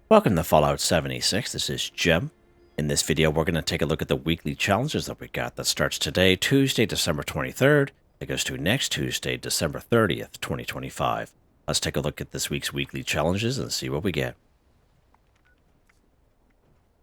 Welcome to Fallout 76. This is Jim. In this video, we're going to take a look at the weekly challenges that we got. That starts today, Tuesday, December 23rd. It goes to next Tuesday, December 30th, 2025. Let's take a look at this week's weekly challenges and see what we get.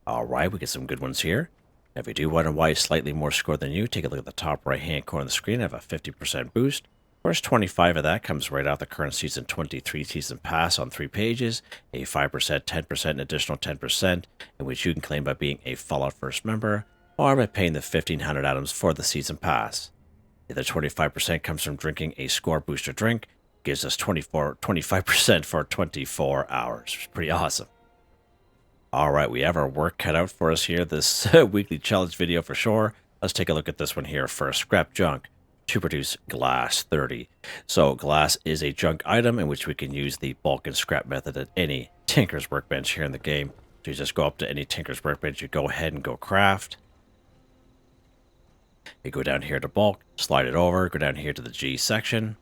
Alright, we get some good ones here. If you do wonder why it's slightly more score than you, take a look at the top right-hand corner of the screen. I have a 50% boost. First 25 of that comes right out the current Season 23 Season Pass on 3 pages, a 5%, 10%, and additional 10%, in which you can claim by being a Fallout First member, or by paying the 1,500 items for the Season Pass. The other 25% comes from drinking a score booster drink, gives us 25% for 24 hours. It's pretty awesome. Alright, we have our work cut out for us here, this weekly challenge video for sure. Let's take a look at this one here first. Scrap junk to produce glass 30. So glass is a junk item in which we can use the bulk and scrap method at any tinker's workbench here in the game. So you just go up to any tinker's workbench, you go ahead and go craft. You go down here to bulk, slide it over, go down here to the G section.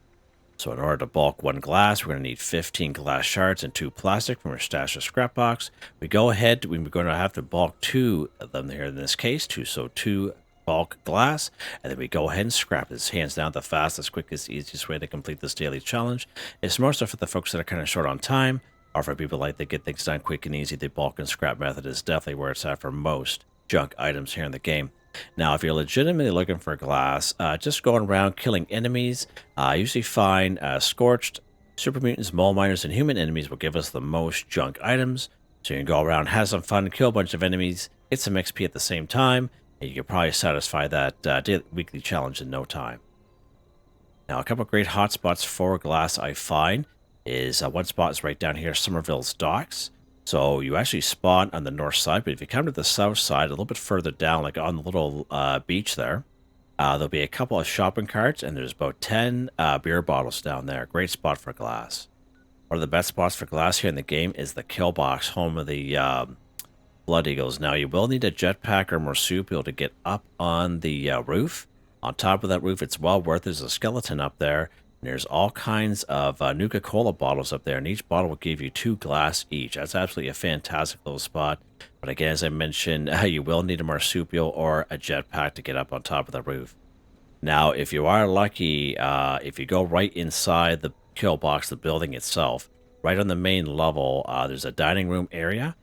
So in order to bulk one glass, we're going to need 15 glass shards and 2 plastic from our stash of scrap box. We go ahead, we're going to have to bulk 2 of them here in this case, two bulk glass, and then we go ahead and scrap this. Hands down the fastest, quickest, easiest way to complete this daily challenge. It's more so for the folks that are kind of short on time, or for people like to get things done quick and easy. The bulk and scrap method is definitely where it's at for most junk items here in the game. Now, if you're legitimately looking for glass, just going around killing enemies, I usually find Scorched, super mutants, mole miners, and human enemies will give us the most junk items. So you can go around, have some fun, kill a bunch of enemies, get some XP at the same time, and you can probably satisfy that weekly challenge in no time. Now, a couple of great hotspots for glass I find is one spot is right down here, Somerville's Docks. So you actually spawn on the north side, but if you come to the south side, a little bit further down, like on the little beach there, there'll be a couple of shopping carts, and there's about 10 beer bottles down there. Great spot for glass. One of the best spots for glass here in the game is the kill box, home of the Blood Eagles. Now, you will need a jetpack or marsupial to get up on the roof. On top of that roof, it's well worth it. There's a skeleton up there. And there's all kinds of Nuka-Cola bottles up there, and each bottle will give you 2 glass each. That's absolutely a fantastic little spot. But again, as I mentioned, you will need a marsupial or a jetpack to get up on top of the roof. Now, if you are lucky, if you go right inside the kill box, the building itself, right on the main level, there's a dining room area.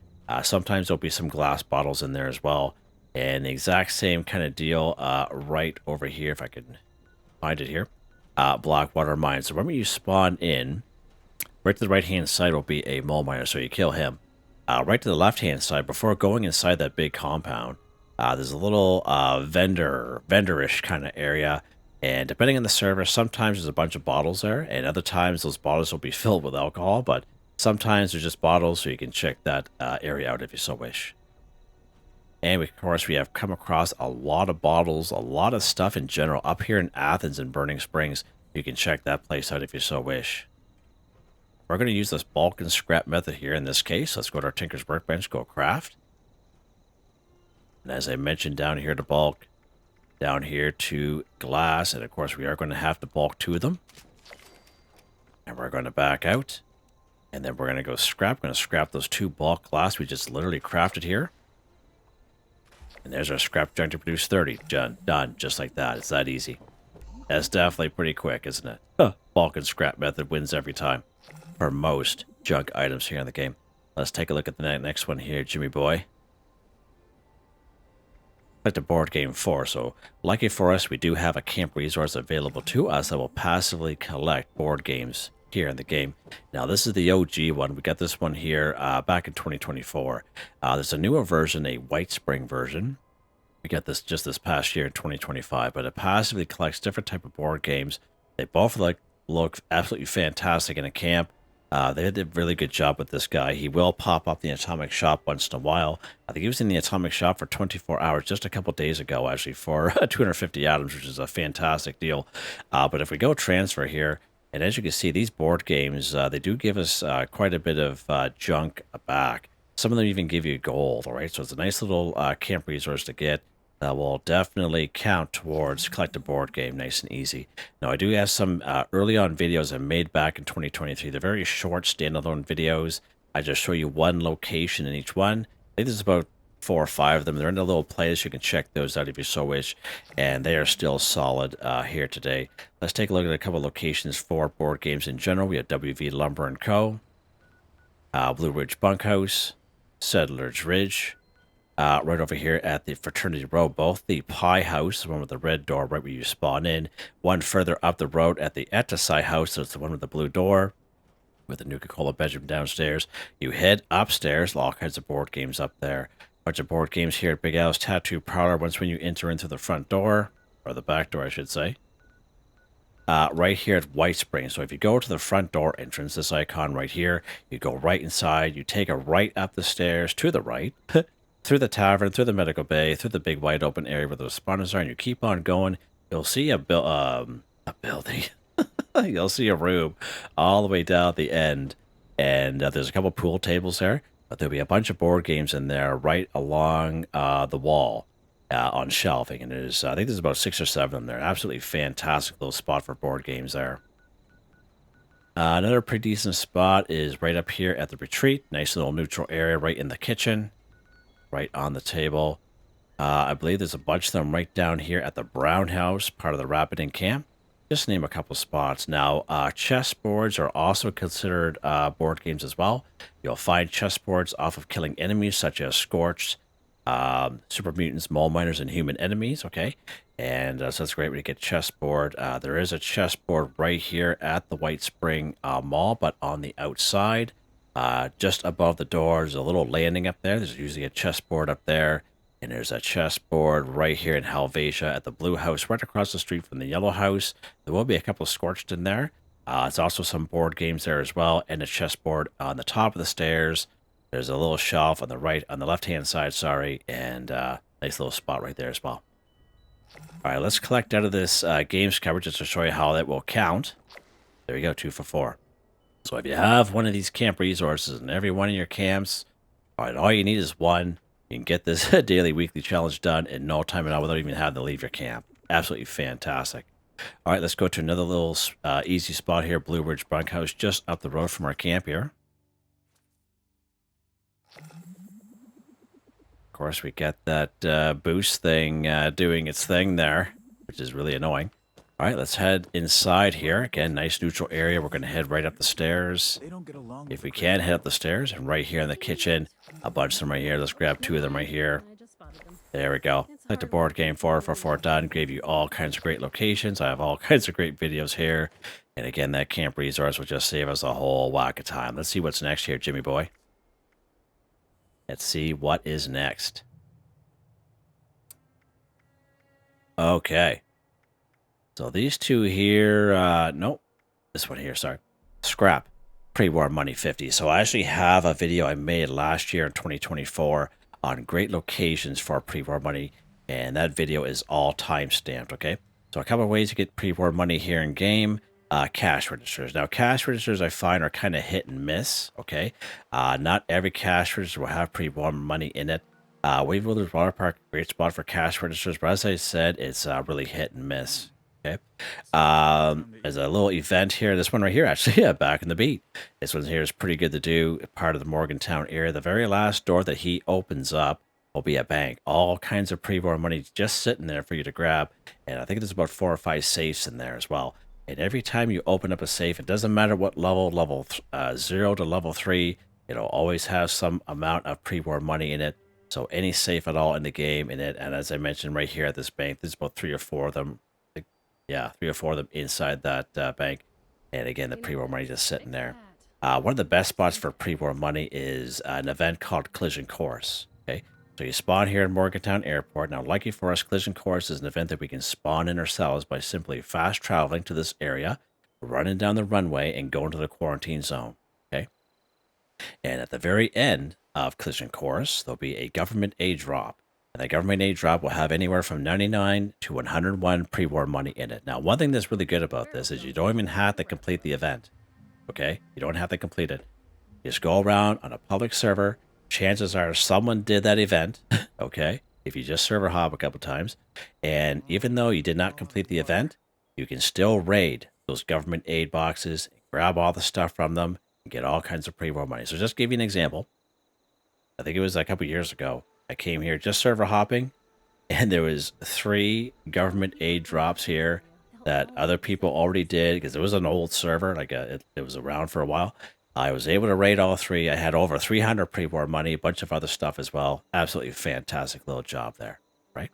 Sometimes there'll be some glass bottles in there as well. And the exact same kind of deal right over here, if I can find it here. Blackwater Mine. So remember, you spawn in, right to the right-hand side will be a mole miner, so you kill him. Right to the left-hand side, before going inside that big compound, there's a little vendor-ish kind of area. And depending on the server, sometimes there's a bunch of bottles there, and other times those bottles will be filled with alcohol, but sometimes they're just bottles, so you can check that area out if you so wish. And of course, we have come across a lot of bottles, a lot of stuff in general up here in Athens and Burning Springs. You can check that place out if you so wish. We're going to use this bulk and scrap method here in this case. Let's go to our Tinker's Workbench, go craft. And as I mentioned, down here to bulk, down here to glass, and of course we are going to have to bulk 2 of them. And we're going to back out. And then we're going to go scrap. We're going to scrap those 2 bulk glass we just literally crafted here. And there's our scrap junk to produce 30. Done. Just like that. It's that easy. That's definitely pretty quick, isn't it? Bulk and scrap method wins every time for most junk items here in the game. Let's take a look at the next one here, Jimmy boy. Like the board game 4. So, lucky for us, we do have a camp resource available to us that will passively collect board games here in the game. Now, this is the OG one. We got this one here back in 2024. There's a newer version, a White Spring version. We got this just this past year in 2025, but it passively collects different type of board games. They both look absolutely fantastic in a camp. They did a really good job with this guy. He will pop up in the Atomic Shop once in a while. I think he was in the Atomic Shop for 24 hours just a couple days ago, actually, for 250 atoms, which is a fantastic deal. But if we go transfer here, and as you can see, these board games, they do give us quite a bit of junk back. Some of them even give you gold, all right? So it's a nice little camp resource to get. That will definitely count towards collect a board game, nice and easy. Now, I do have some early on videos I made back in 2023. They're very short, standalone videos. I just show you one location in each one. I think there's about 4 or 5 of them. They're in a little playlist. You can check those out if you so wish. And they are still solid here today. Let's take a look at a couple locations for board games in general. We have WV Lumber & Co., Blue Ridge Bunkhouse, Settlers Ridge, right over here at the Fraternity Row, both the Pie House, the one with the red door right where you spawn in. One further up the road at the Etasai House, that's the one with the blue door, with the Nuka-Cola bedroom downstairs. You head upstairs, all kinds of board games up there. Bunch of board games here at Big Al's Tattoo Parlor once when you enter into the front door, or the back door, I should say. Right here at White Spring. So if you go to the front door entrance, this icon right here, you go right inside, you take a right up the stairs to the right, through the tavern, through the medical bay, through the big wide open area where the spawners are, and you keep on going, you'll see a building. You'll see a room all the way down at the end, and there's a couple pool tables there, but there'll be a bunch of board games in there right along the wall on shelving, and there's I think there's about 6 or 7 of them there. Absolutely fantastic little spot for board games there. Another pretty decent spot is right up here at the retreat. Nice little neutral area right in the kitchen, right on the table. I believe there's a bunch of them right down here at the Brown House, part of the Rapiding Camp. Just name a couple spots. Now, chess boards are also considered board games as well. You'll find chess boards off of killing enemies such as Scorched, super mutants, mole miners, and human enemies. Okay, and so that's a great way to get chessboard. There is a chessboard right here at the White Spring Mall, but on the outside, just above the door, there's a little landing up there. There's usually a chessboard up there. And there's a chessboard right here in Helvetia at the Blue House, right across the street from the Yellow House. There will be a couple of Scorched in there. There's also some board games there as well, and a chessboard on the top of the stairs. There's a little shelf on the left-hand side, sorry, and nice little spot right there as well. All right, let's collect out of this games coverage just to show you how that will count. There you go, 2 for 4. So if you have one of these camp resources in every one of your camps, all you need is one. You can get this daily, weekly challenge done in no time at all without even having to leave your camp. Absolutely fantastic. All right, let's go to another little easy spot here, Blue Ridge Bunkhouse, just up the road from our camp here. Of course, we get that boost thing doing its thing there, which is really annoying. All right, let's head inside here. Again, nice neutral area. We're going to head right up the stairs. If we can, head up the stairs. And right here in the kitchen, a bunch of them right here. Let's grab 2 of them right here. There we go. Like the board game 4 for 4 done. Gave you all kinds of great locations. I have all kinds of great videos here. And again, that camp resource will just save us a whole whack of time. Let's see what's next here, Jimmy boy. Let's see what is next. Okay. So these 2 here, nope, this one here, sorry. Scrap, pre-war money 50. So I actually have a video I made last year in 2024 on great locations for pre-war money, and that video is all time-stamped, okay? So a couple of ways to get pre-war money here in game. Cash registers. Now, cash registers I find are kind of hit and miss, okay? Not every cash register will have pre-war money in it. Waywarner Water Park, great spot for cash registers, but as I said, it's really hit and miss. Okay. There's a little event here. This one right here, actually, yeah, back in the beat. This one here is pretty good to do. Part of the Morgantown area. The very last door that he opens up will be a bank. All kinds of pre-war money just sitting there for you to grab. And I think there's about 4 or 5 safes in there as well. And every time you open up a safe, it doesn't matter what level 0 to level 3, it'll always have some amount of pre-war money in it. So any safe at all in the game in it. And as I mentioned right here at this bank, there's about 3 or 4 of them. Yeah, 3 or 4 of them inside that bank. And again, the pre-war money just sitting there. One of the best spots for pre-war money is an event called Collision Course. Okay, so you spawn here in Morgantown Airport. Now, lucky for us, Collision Course is an event that we can spawn in ourselves by simply fast traveling to this area, running down the runway, and going to the quarantine zone. Okay, and at the very end of Collision Course, there'll be a government aid drop. And the government aid drop will have anywhere from 99 to 101 pre-war money in it. Now, one thing that's really good about this is you don't even have to complete the event. Okay? You don't have to complete it. You just go around on a public server. Chances are someone did that event. Okay? If you just server hop a couple times. And even though you did not complete the event, you can still raid those government aid boxes, grab all the stuff from them, and get all kinds of pre-war money. So just to give you an example, I think it was a couple years ago, I came here just server hopping, and there was 3 government aid drops here that other people already did because it was an old server, like it was around for a while. I was able to raid all 3. I had over 300 pre-war money, a bunch of other stuff as well. Absolutely fantastic little job there, right?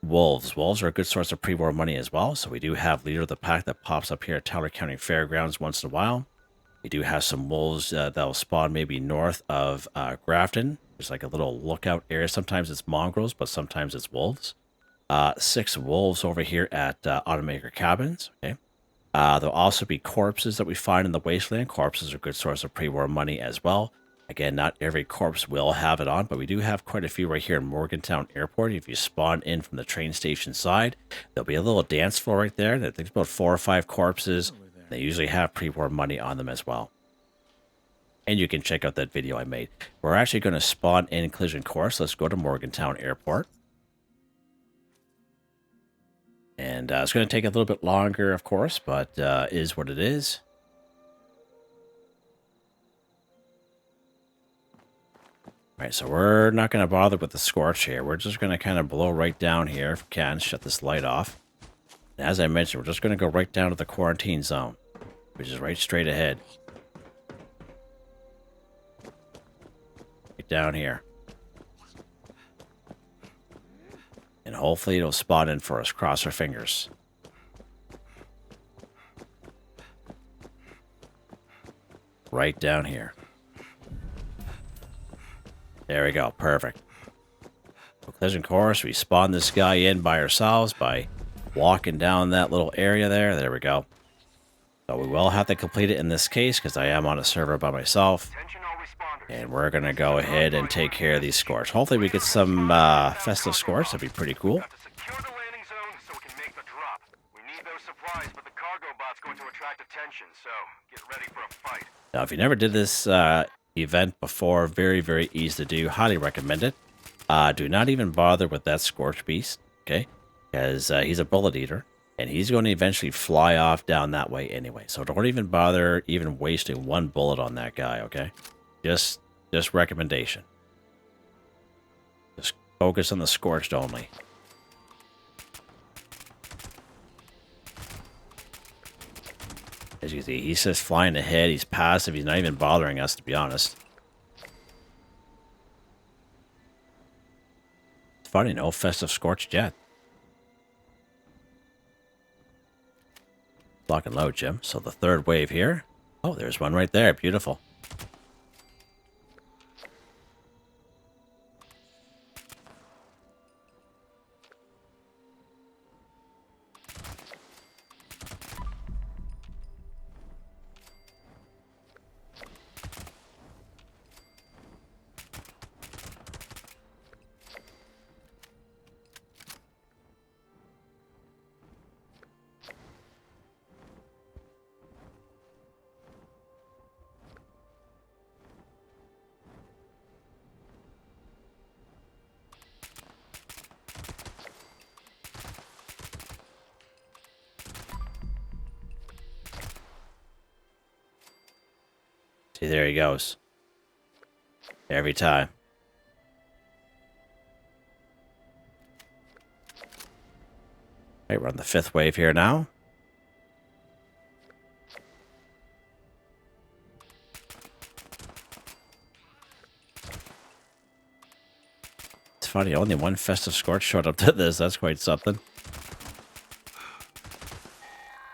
Wolves. Wolves are a good source of pre-war money as well. So we do have Leader of the Pack that pops up here at Tyler County Fairgrounds once in a while. We do have some wolves that'll spawn maybe north of Grafton. There's like a little lookout area. Sometimes it's mongrels, but sometimes it's wolves. 6 wolves over here at Automaker Cabins. Okay. There'll also be corpses that we find in the wasteland. Corpses are a good source of pre-war money as well. Again, not every corpse will have it on, but we do have quite a few right here in Morgantown Airport. If you spawn in from the train station side, there'll be a little dance floor right there. I think it's about 4 or 5 corpses. They usually have pre-war money on them as well. And you can check out that video I made. We're actually going to spawn in Collision Course. Let's go to Morgantown Airport. And it's going to take a little bit longer, of course, but is what it is. All right, so we're not going to bother with the Scorched here. We're just going to kind of blow right down here if we can. Shut this light off. And as I mentioned, we're just going to go right down to the quarantine zone, which is right straight ahead. Right down here. And hopefully it'll spot in for us. Cross our fingers. Right down here. There we go. Perfect. Collision Course. We spawn this guy in by ourselves by walking down that little area there. There we go. So we will have to complete it in this case because I am on a server by myself. And we're going to go ahead and take care of these Scorched. Hopefully we get some Festive Scorched. That'd be pretty cool. Now, if you never did this event before, very, very easy to do. Highly recommend it. Do not even bother with that Scorched beast, okay? Because he's a bullet eater, and he's going to eventually fly off down that way anyway. So don't even bother even wasting 1 bullet on that guy, okay? Just recommendation. Just focus on the Scorched only. As you can see, he's just flying ahead. He's passive. He's not even bothering us, to be honest. It's funny, no Festive Scorched yet. Lock and load, Jim. So the 3rd wave here. Oh, there's one right there. Beautiful. See, there he goes. Every time. Right, we're on the 5th wave here now. It's funny, only 1 Festive Scorched showed up to this. That's quite something.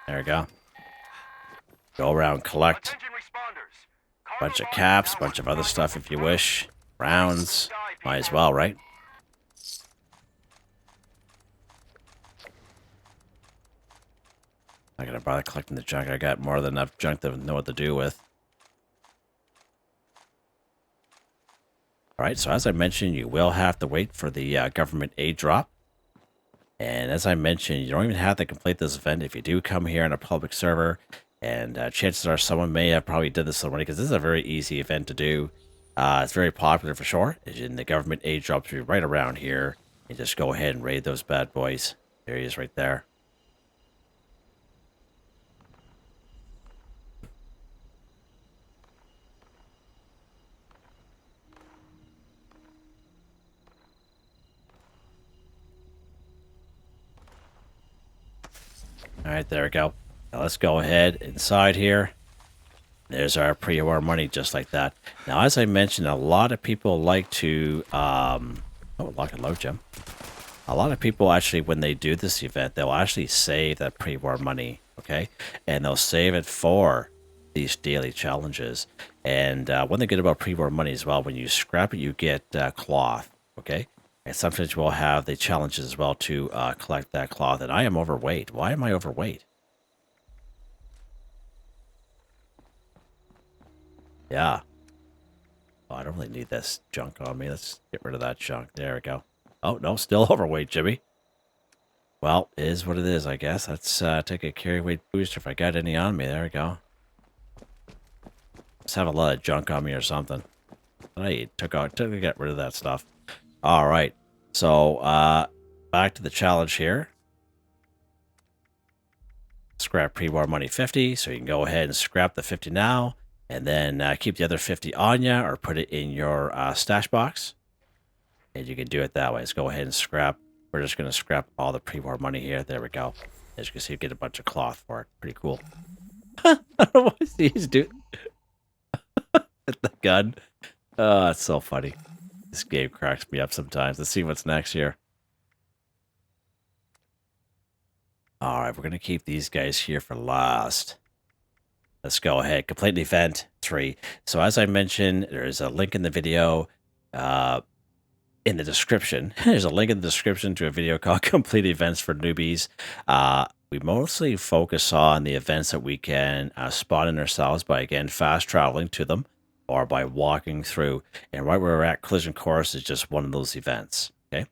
There we go. Go around, collect. Bunch of caps, bunch of other stuff if you wish. Rounds. Might as well, right? Not gonna bother collecting the junk. I got more than enough junk to know what to do with. Alright, so as I mentioned, you will have to wait for the government aid drop. And as I mentioned, you don't even have to complete this event if you do come here on a public server. And chances are someone may have probably did this already because this is a very easy event to do. It's very popular for sure. And the government aid drops you right around here. And just go ahead and raid those bad boys. There he is right there. Alright, there we go. Now let's go ahead inside here. There's our pre-war money, just like that. Now, as I mentioned, a lot of people like to... oh, lock and load gem. A lot of people actually, when they do this event, they'll actually save that pre-war money, okay? And they'll save it for these daily challenges. And one thing good about pre-war money as well, when you scrap it, you get cloth, okay? And sometimes we'll have the challenges as well to collect that cloth. And I am overweight. Why am I overweight? Yeah. Oh, I don't really need this junk on me. Let's get rid of that junk. There we go. Oh, no, still overweight, Jimmy. Well, it is what it is, I guess. Let's take a carry weight booster if I got any on me. There we go. Just have a lot of junk on me or something. I took to get rid of that stuff. All right. So, back to the challenge here. Scrap pre-war money 50. So you can go ahead and scrap the 50 now. And then keep the other 50 on you or put it in your stash box. And you can do it that way. Let's go ahead and scrap. We're just going to scrap all the pre-war money here. There we go. As you can see, you get a bunch of cloth for it. Pretty cool. I don't know what he's doing. With the gun. Oh, it's so funny. This game cracks me up sometimes. Let's see what's next here. Alright, we're going to keep these guys here for last. Let's go ahead. Complete event 3. So as I mentioned, there's a link in the video in the description. There's a link in the description to a video called Complete Events for Newbies. We mostly focus on the events that we can spawn in ourselves by, again, fast traveling to them or by walking through. And right where we're at, Collision Course is just one of those events. Okay.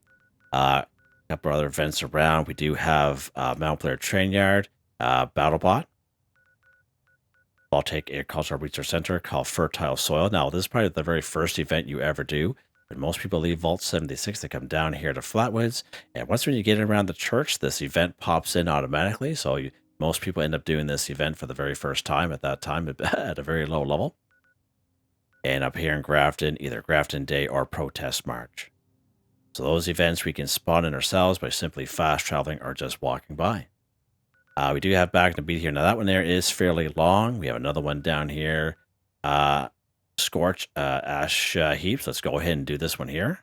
A couple other events around. We do have Mount Blair Train Yard, BattleBot, Baltic Agricultural Research Center called Fertile Soil. Now, this is probably the very first event you ever do. When most people leave Vault 76, they come down here to Flatwoods. And once when you get around the church, this event pops in automatically. So most people end up doing this event for the very first time at that time at a very low level. And up here in Grafton, either Grafton Day or Protest March. So those events we can spawn in ourselves by simply fast traveling or just walking by. We do have Back to Beat here. Now that one there is fairly long. We have another one down here. Scorched Ash Heaps. Let's go ahead and do this one here.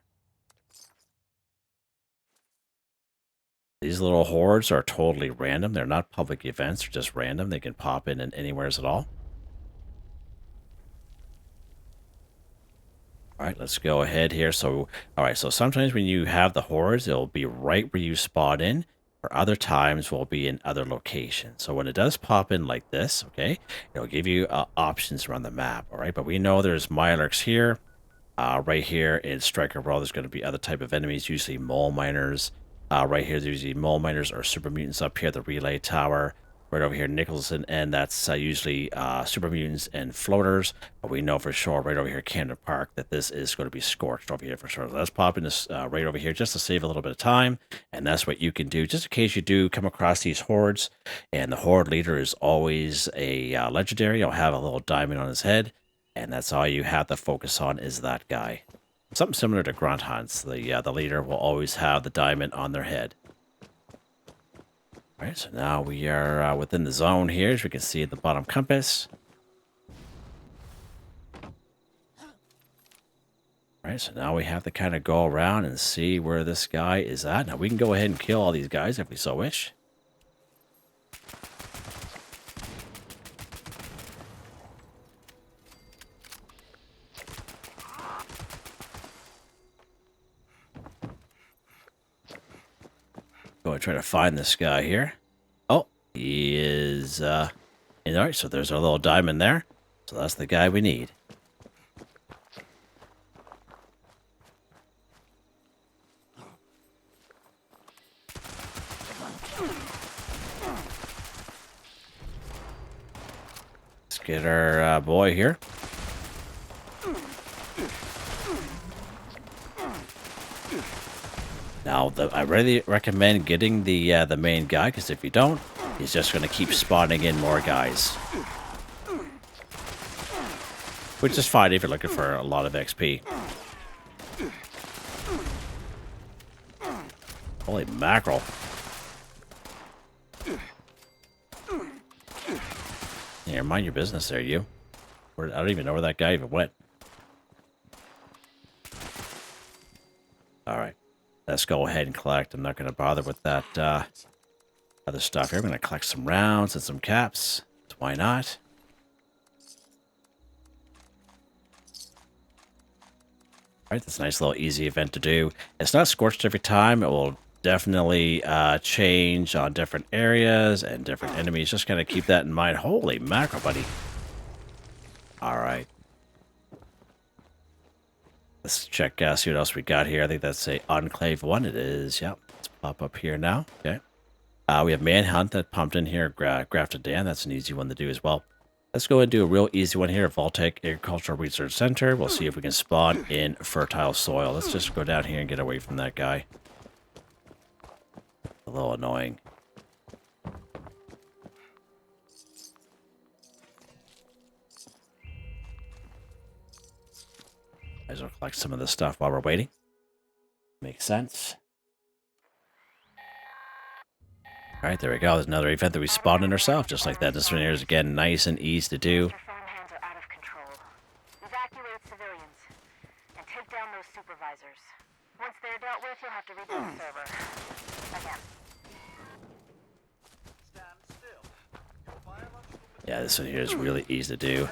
These little hordes are totally random. They're not public events. They're just random. They can pop in anywheres at all. All right, let's go ahead here. So, all right, so sometimes when you have the hordes, it'll be right where you spawn in. Or other times will be in other locations. So when it does pop in like this, okay, it'll give you options around the map, all right? But we know there's Mirelurks here. Right here in Striker World, there's going to be other type of enemies, usually mole miners. Right here, there's usually mole miners or super mutants up here, the relay tower. Right over here, Nicholson, and that's usually super mutants and floaters. But we know for sure, right over here, Camden Park, that this is going to be Scorched over here for sure. Let's pop in this right over here just to save a little bit of time. And that's what you can do, just in case you do come across these hordes. And the horde leader is always a legendary. He'll have a little diamond on his head. And that's all you have to focus on is that guy. Something similar to Grunt Hunts. The leader will always have the diamond on their head. All right, so now we are within the zone here, as we can see at the bottom compass. All right, so now we have to kind of go around and see where this guy is at. Now, we can go ahead and kill all these guys if we so wish. Go and try to find this guy here. Oh, he is, all right, so there's our little diamond there. So that's the guy we need. Let's get our boy here. Now, I really recommend getting the main guy, because if you don't, he's just going to keep spawning in more guys. Which is fine if you're looking for a lot of XP. Holy mackerel. Here, mind your business there, you. I don't even know where that guy even went. Alright. Let's go ahead and collect. I'm not going to bother with that other stuff here. I'm going to collect some rounds and some caps. So why not? Alright, that's a nice little easy event to do. It's not scorched every time. It will definitely change on different areas and different enemies. Just kind of keep that in mind. Holy mackerel, buddy. Alright. Let's check, see what else we got here. I think that's a Enclave 1. It is, yep. Let's pop up here now. Okay. We have Manhunt that pumped in here. Grafted Dan. That's an easy one to do as well. Let's go ahead and do a real easy one here. Voltaic Agricultural Research Center. We'll see if we can spawn in fertile soil. Let's just go down here and get away from that guy. A little annoying. Might as well collect some of this stuff while we're waiting. Makes sense. Alright, there we go. There's another event that we spawned in ourselves, just like that. This one here is, again, nice and easy to do. Your farmhands are out of control. Evacuate civilians and take down those supervisors. Once they're dealt with, you'll have to reboot the server. Again. Stand still. Your biological Yeah, this one here is really easy to do.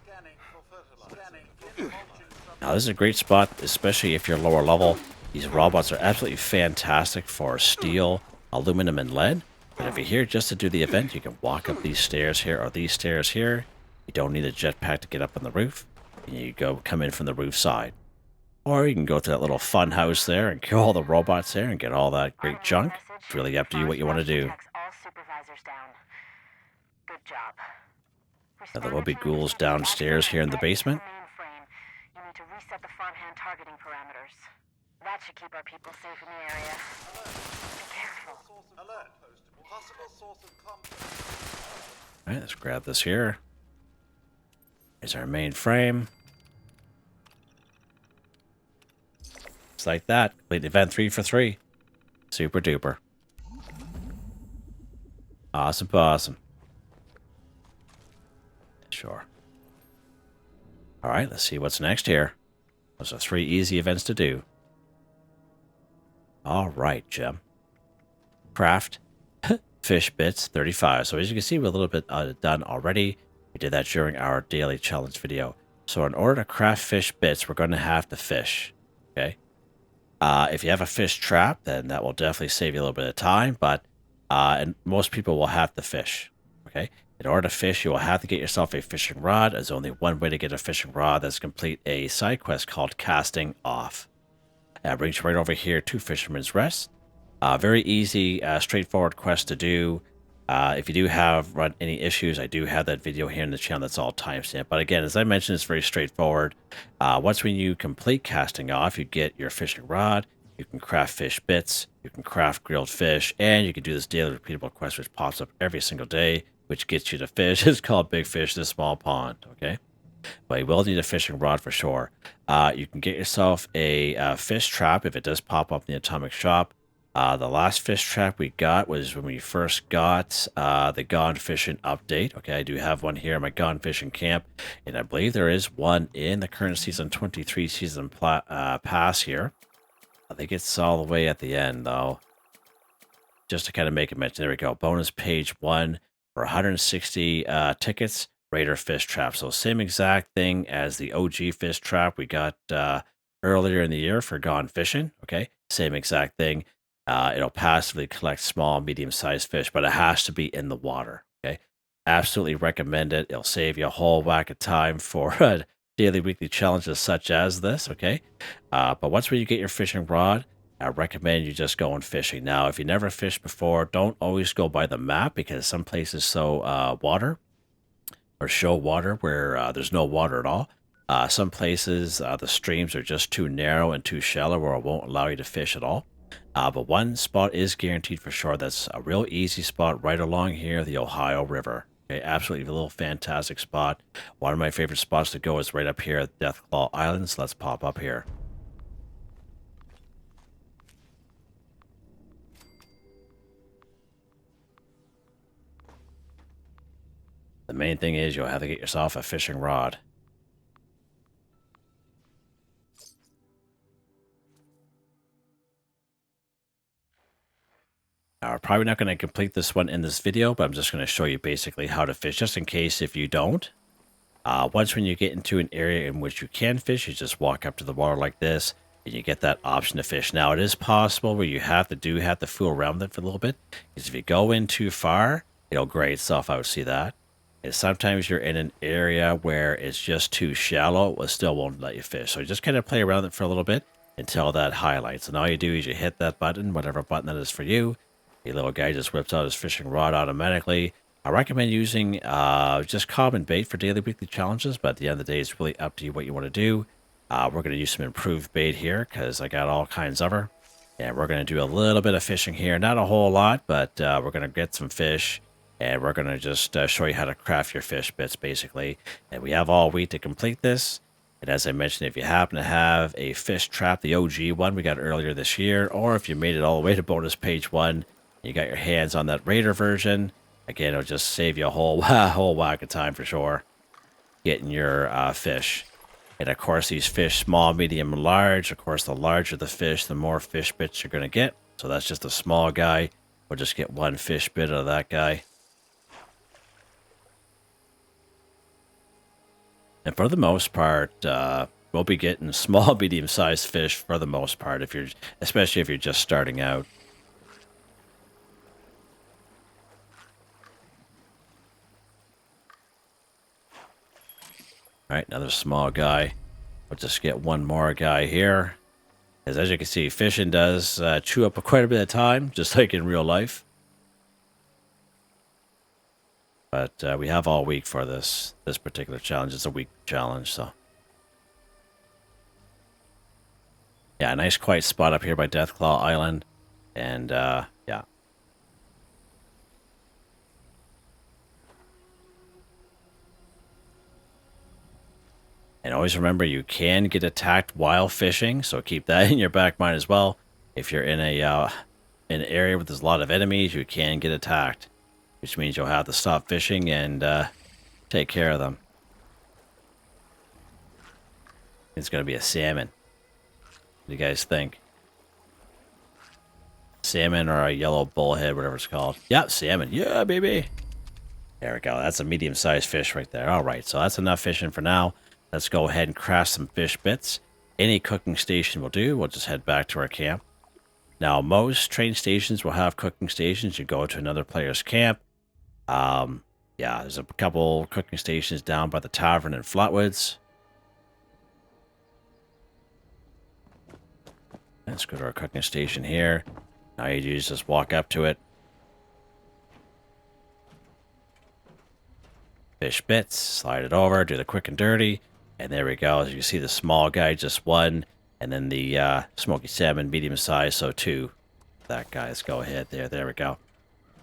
scanning for fertilizer. Scanning in mulching. Now, this is a great spot, especially if you're lower level. These robots are absolutely fantastic for steel, aluminum, and lead. But if you're here just to do the event, you can walk up these stairs here or these stairs here. You don't need a jetpack to get up on the roof. You come in from the roof side. Or you can go to that little fun house there and kill all the robots there and get all that great junk. It's really up to you what you want to do. All supervisors down. Good job. Now, there will be ghouls downstairs here in the basement. You need to reset the farmhand targeting parameters. That should keep our people safe in the area. Be careful. Alert. Possible source of conflict. Alright, let's grab this here. Here's our main frame. Just like that. Complete event 3 for 3. Super duper. Awesome, awesome. Sure. Alright, let's see what's next here. Those are 3 easy events to do. Alright, Gem. Craft. Fish bits, 35. So as you can see, we're a little bit done already. We did that during our daily challenge video. So in order to craft fish bits, we're going to have to fish. Okay. If you have a fish trap, then that will definitely save you a little bit of time. But and most people will have to fish. Okay. In order to fish, you will have to get yourself a fishing rod. There's only one way to get a fishing rod. That's complete a side quest called Casting Off. Brings you right over here to Fisherman's Rest. Very easy, straightforward quest to do. If you do run any issues, I do have that video here in the channel that's all timestamped. But again, as I mentioned, it's very straightforward. Once when you complete Casting Off, you get your fishing rod, you can craft fish bits, you can craft grilled fish, and you can do this daily repeatable quest which pops up every single day, which gets you to fish. It's called Big Fish in a Small Pond, okay? But you will need a fishing rod for sure. You can get yourself a fish trap if it does pop up in the Atomic Shop. The last fish trap we got was when we first got the Gone Fishing update. Okay, I do have one here in my Gone Fishing camp, and I believe there is one in the current Season 23 Season Pass here. I think it's all the way at the end, though. Just to kind of make a mention, there we go. Bonus page 1 for 160 tickets, Raider Fish Trap. So same exact thing as the OG fish trap we got earlier in the year for Gone Fishing. Okay, same exact thing. It'll passively collect small, medium-sized fish, but it has to be in the water, okay? Absolutely recommend it. It'll save you a whole whack of time for daily, weekly challenges such as this, okay? But once you get your fishing rod, I recommend you just go and fishing. Now, if you never fished before, don't always go by the map because some places show water where there's no water at all. Some places, the streams are just too narrow and too shallow where it won't allow you to fish at all. But one spot is guaranteed for sure. That's a real easy spot right along here, the Ohio River. Okay, absolutely a little fantastic spot. One of my favorite spots to go is right up here at Deathclaw Islands. Let's pop up here. The main thing is you'll have to get yourself a fishing rod. Now, we're probably not going to complete this one in this video, but I'm just going to show you basically how to fish, just in case if you don't. Once when you get into an area in which you can fish, you just walk up to the water like this, and you get that option to fish. Now, it is possible where you have to fool around with it for a little bit, because if you go in too far, it'll gray itself out. See that? And sometimes you're in an area where it's just too shallow, it still won't let you fish. So just kind of play around with it for a little bit until that highlights. And all you do is you hit that button, whatever button that is for you. The little guy just whips out his fishing rod automatically. I recommend using just common bait for daily, weekly challenges, but at the end of the day, it's really up to you what you want to do. We're going to use some improved bait here because I got all kinds of her. And we're going to do a little bit of fishing here. Not a whole lot, but we're going to get some fish. And we're going to just show you how to craft your fish bits, basically. And we have all week to complete this. And as I mentioned, if you happen to have a fish trap, the OG one we got earlier this year, or if you made it all the way to bonus page 1, you got your hands on that Raider version, again, it'll just save you a whole whack of time for sure getting your fish. And of course, these fish, small, medium, and large. Of course, the larger the fish, the more fish bits you're going to get. So that's just a small guy. We'll just get one fish bit out of that guy. And for the most part, we'll be getting small, medium-sized fish for the most part, especially if you're just starting out. All right, another small guy. We'll just get one more guy here. As you can see, fishing does chew up quite a bit of time, just like in real life. But we have all week for this particular challenge. It's a week challenge, so. Yeah, a nice quiet spot up here by Deathclaw Island. And, yeah. And always remember, you can get attacked while fishing, so keep that in your back mind as well. If you're in an area where there's a lot of enemies, you can get attacked, which means you'll have to stop fishing and take care of them. It's going to be a salmon. What do you guys think? Salmon or a yellow bullhead, whatever it's called. Yep, salmon. Yeah, baby. There we go. That's a medium-sized fish right there. All right, so that's enough fishing for now. Let's go ahead and craft some fish bits. Any cooking station will do. We'll just head back to our camp. Now, most train stations will have cooking stations. You go to another player's camp. Yeah, there's a couple cooking stations down by the tavern in Flatwoods. Let's go to our cooking station here. Now you do is just walk up to it. Fish bits, slide it over, do the quick and dirty. And there we go. As you can see, the small guy just one. And then the smoky salmon, medium size, so 2. That guy, let's go ahead there. There we go.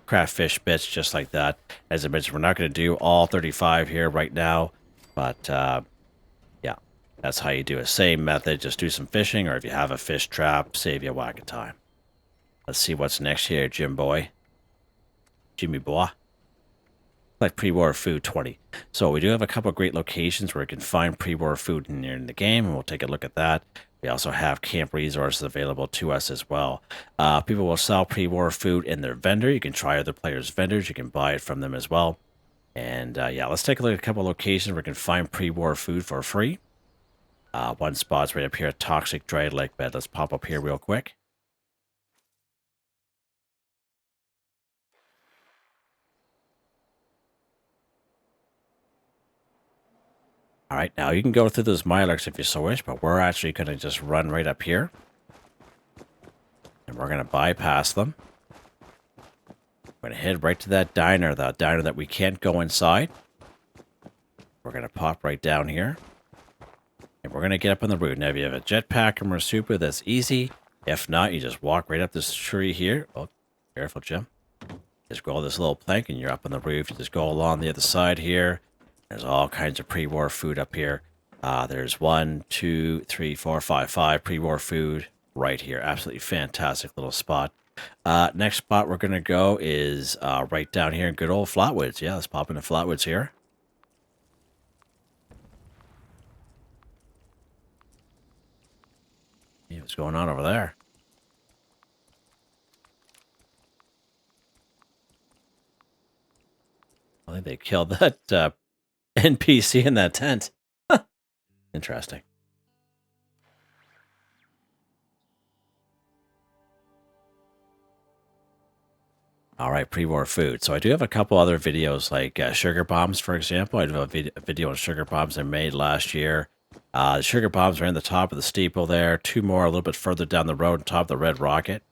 Craft fish bits just like that. As I mentioned, we're not going to do all 35 here right now. But, yeah, that's how you do it. Same method, just do some fishing. Or if you have a fish trap, save you a whack of time. Let's see what's next here, Jimmy boy. Like pre-war food 20. So we do have a couple of great locations where you can find pre-war food in the game, and we'll take a look at that. We also have camp resources available to us as well. People will sell pre-war food in their vendor. You can try other players' vendors. You can buy it from them as well. And yeah, let's take a look at a couple of locations where you can find pre-war food for free. One spot's right up here, Toxic Dried Lake Bed. Let's pop up here real quick. All right, now you can go through those Mylarks if you so wish, but we're actually going to just run right up here. And we're going to bypass them. We're going to head right to that diner that we can't go inside. We're going to pop right down here. And we're going to get up on the roof. Now, if you have a jetpack or marsupial, that's easy. If not, you just walk right up this tree here. Oh, careful, Jim. Just go all this little plank and you're up on the roof. You just go along the other side here. There's all kinds of pre-war food up here. There's 1, 2, 3, 4, 5, 5 pre-war food right here. Absolutely fantastic little spot. Next spot we're going to go is right down here in good old Flatwoods. Yeah, let's pop into Flatwoods here. What's going on over there? I think they killed that NPC in that tent. Interesting. All right, pre-war food. So I do have a couple other videos, like sugar bombs, for example. I have a video on sugar bombs I made last year. The sugar bombs are in the top of the steeple there. 2 more a little bit further down the road on top of the red rocket.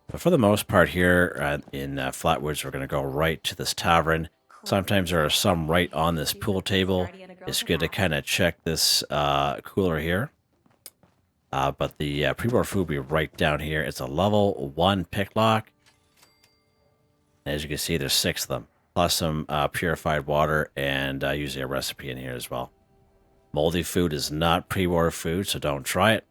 But for the most part here in Flatwoods, we're going to go right to this tavern. Sometimes there are some right on this pool table. It's good to kind of check this cooler here. But the pre-war food will be right down here. It's a level 1 picklock. As you can see, there's 6 of them, plus some purified water and usually a recipe in here as well. Moldy food is not pre-war food, so don't try it.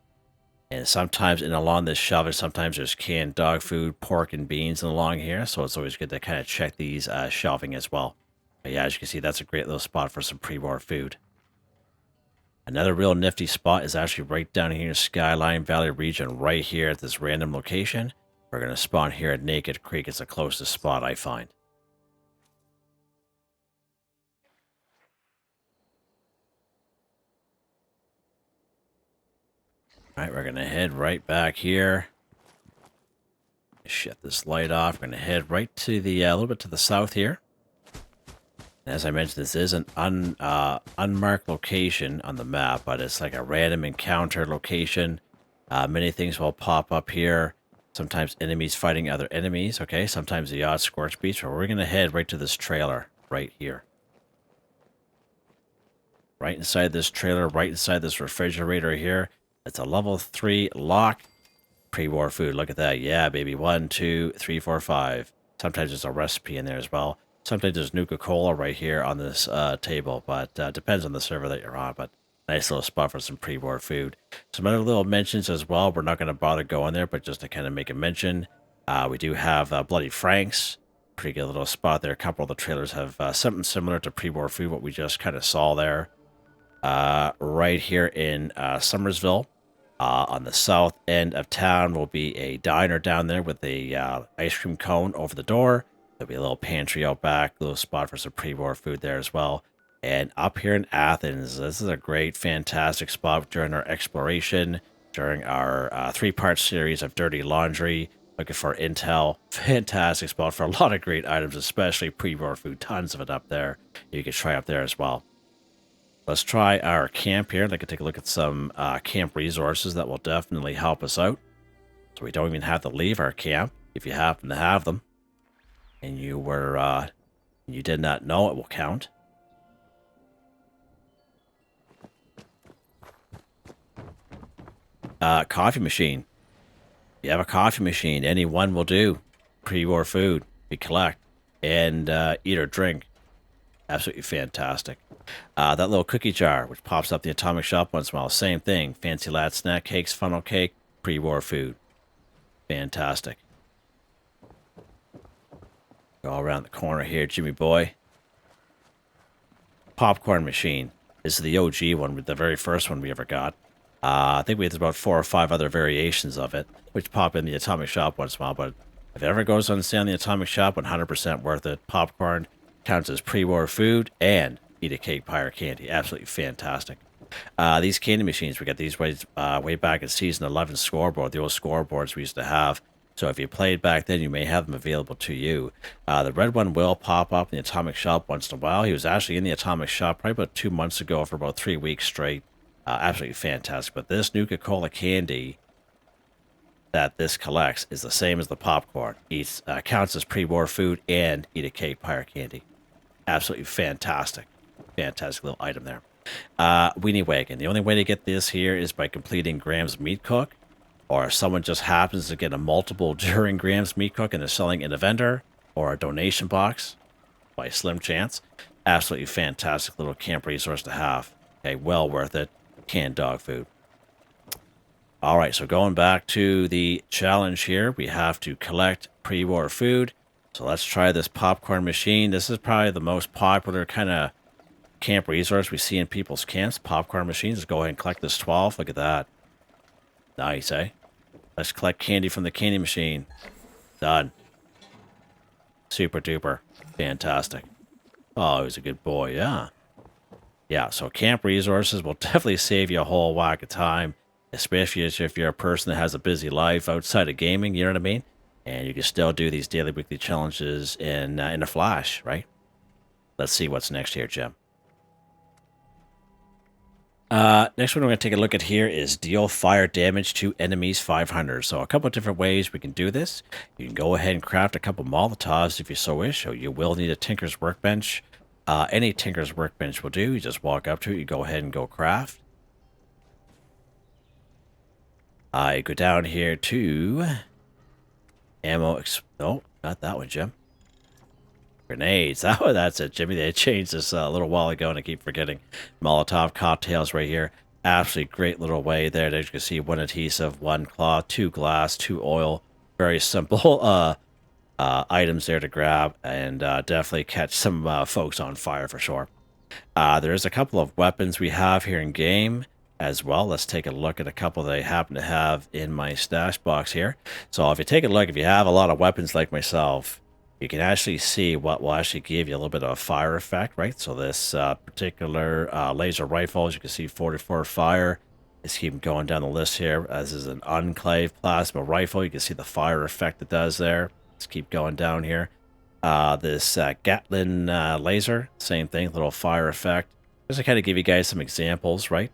And sometimes along this shelving, sometimes there's canned dog food, pork, and beans along here, so it's always good to kind of check these shelving as well. But yeah, as you can see, that's a great little spot for some pre-war food. Another real nifty spot is actually right down here in Skyline Valley region, right here at this random location. We're going to spawn here at Naked Creek. It's the closest spot I find. All right, we're going to head right back here. Shut this light off. We're going to head right to the, a little bit to the south here. As I mentioned, this is an unmarked location on the map, but it's like a random encounter location. Many things will pop up here. Sometimes enemies fighting other enemies, okay? Sometimes the odd Scorched beach, but we're going to head right to this trailer right here. Right inside this trailer, right inside this refrigerator here. It's a level 3 lock. Pre-war food, look at that. Yeah, baby. 1, 2, 3, 4, 5. Sometimes there's a recipe in there as well. Sometimes there's Nuka-Cola right here on this table, but depends on the server that you're on, but nice little spot for some pre-war food. Some other little mentions as well. We're not going to bother going there, but just to kind of make a mention, we do have Bloody Frank's. Pretty good little spot there. A couple of the trailers have something similar to pre-war food, what we just kind of saw there. Right here in Summersville, on the south end of town, will be a diner down there with a ice cream cone over the door. There'll be a little pantry out back, a little spot for some pre-war food there as well. And up here in Athens, this is a great, fantastic spot during our exploration, during our 3-part series of Dirty Laundry, looking for intel. Fantastic spot for a lot of great items, especially pre-war food. Tons of it up there. You can try up there as well. Let's try our camp here. I can take a look at some camp resources that will definitely help us out. So we don't even have to leave our camp if you happen to have them. And you were, you did not know, it will count. Coffee machine. If you have a coffee machine, any one will do. Pre-war food, you collect, and eat or drink. Absolutely fantastic. That little cookie jar, which pops up the Atomic Shop once in a while, same thing. Fancy lad snack cakes, funnel cake, pre-war food. Fantastic. Go around the corner here, Jimmy boy. Popcorn machine. This is the OG one, the very first one we ever got. I think we have about 4 or 5 other variations of it, which pop in the Atomic Shop once in a while, but if it ever goes on sale in the Atomic Shop, 100% worth it. Popcorn counts as pre-war food, and eat a cake, pie, or candy. Absolutely fantastic. These candy machines, we got these way back in Season 11 scoreboard, the old scoreboards we used to have. So if you played back then, you may have them available to you. The red one will pop up in the Atomic Shop once in a while. He was actually in the Atomic Shop probably about 2 months ago for about 3 weeks straight. Absolutely fantastic. But this Nuka-Cola candy that this collects is the same as the popcorn. Eats counts as pre-war food and eat a cake, pie, or candy. Absolutely fantastic. Fantastic little item there. Weenie Wagon. The only way to get this here is by completing Graham's Meat Cook, or if someone just happens to get a multiple during Graham's Meat Cook and they're selling in a vendor or a donation box by slim chance. Absolutely fantastic little camp resource to have. Okay, well worth it. Canned dog food. All right, so going back to the challenge here, we have to collect pre-war food. So let's try this popcorn machine. This is probably the most popular kind of camp resource we see in people's camps. Popcorn machines. Let's go ahead and collect this 12. Look at that. Nice, eh? Let's collect candy from the candy machine. Done. Super duper. Fantastic. Oh, he was a good boy, yeah. Yeah, so camp resources will definitely save you a whole whack of time, especially if you're a person that has a busy life outside of gaming, you know what I mean? And you can still do these daily, weekly challenges in a flash, right? Let's see what's next here, Jim. Next one we're going to take a look at here is deal fire damage to enemies 500. So a couple of different ways we can do this. You can go ahead and craft a couple Molotovs if you so wish. So you will need a Tinker's Workbench. Any Tinker's Workbench will do. You just walk up to it. You go ahead and go craft. I go down here to ammo. No, not that one, Jim. Grenades. Oh, that's it, Jimmy. They changed this a little while ago, and I keep forgetting. Molotov cocktails right here. Absolutely great little way there. As you can see, 1 adhesive, 1 cloth, 2 glass, 2 oil. Very simple items there to grab, and definitely catch some folks on fire for sure. There's a couple of weapons we have here in game as well. Let's take a look at a couple that I happen to have in my stash box here. So if you take a look, if you have a lot of weapons like myself, you can actually see what will actually give you a little bit of a fire effect, right? So this particular laser rifle, as you can see, 44 fire. Let's keep going down the list here. This is an Enclave plasma rifle. You can see the fire effect it does there. Let's keep going down here. This Gatlin laser, same thing, little fire effect. Just to kind of give you guys some examples, right?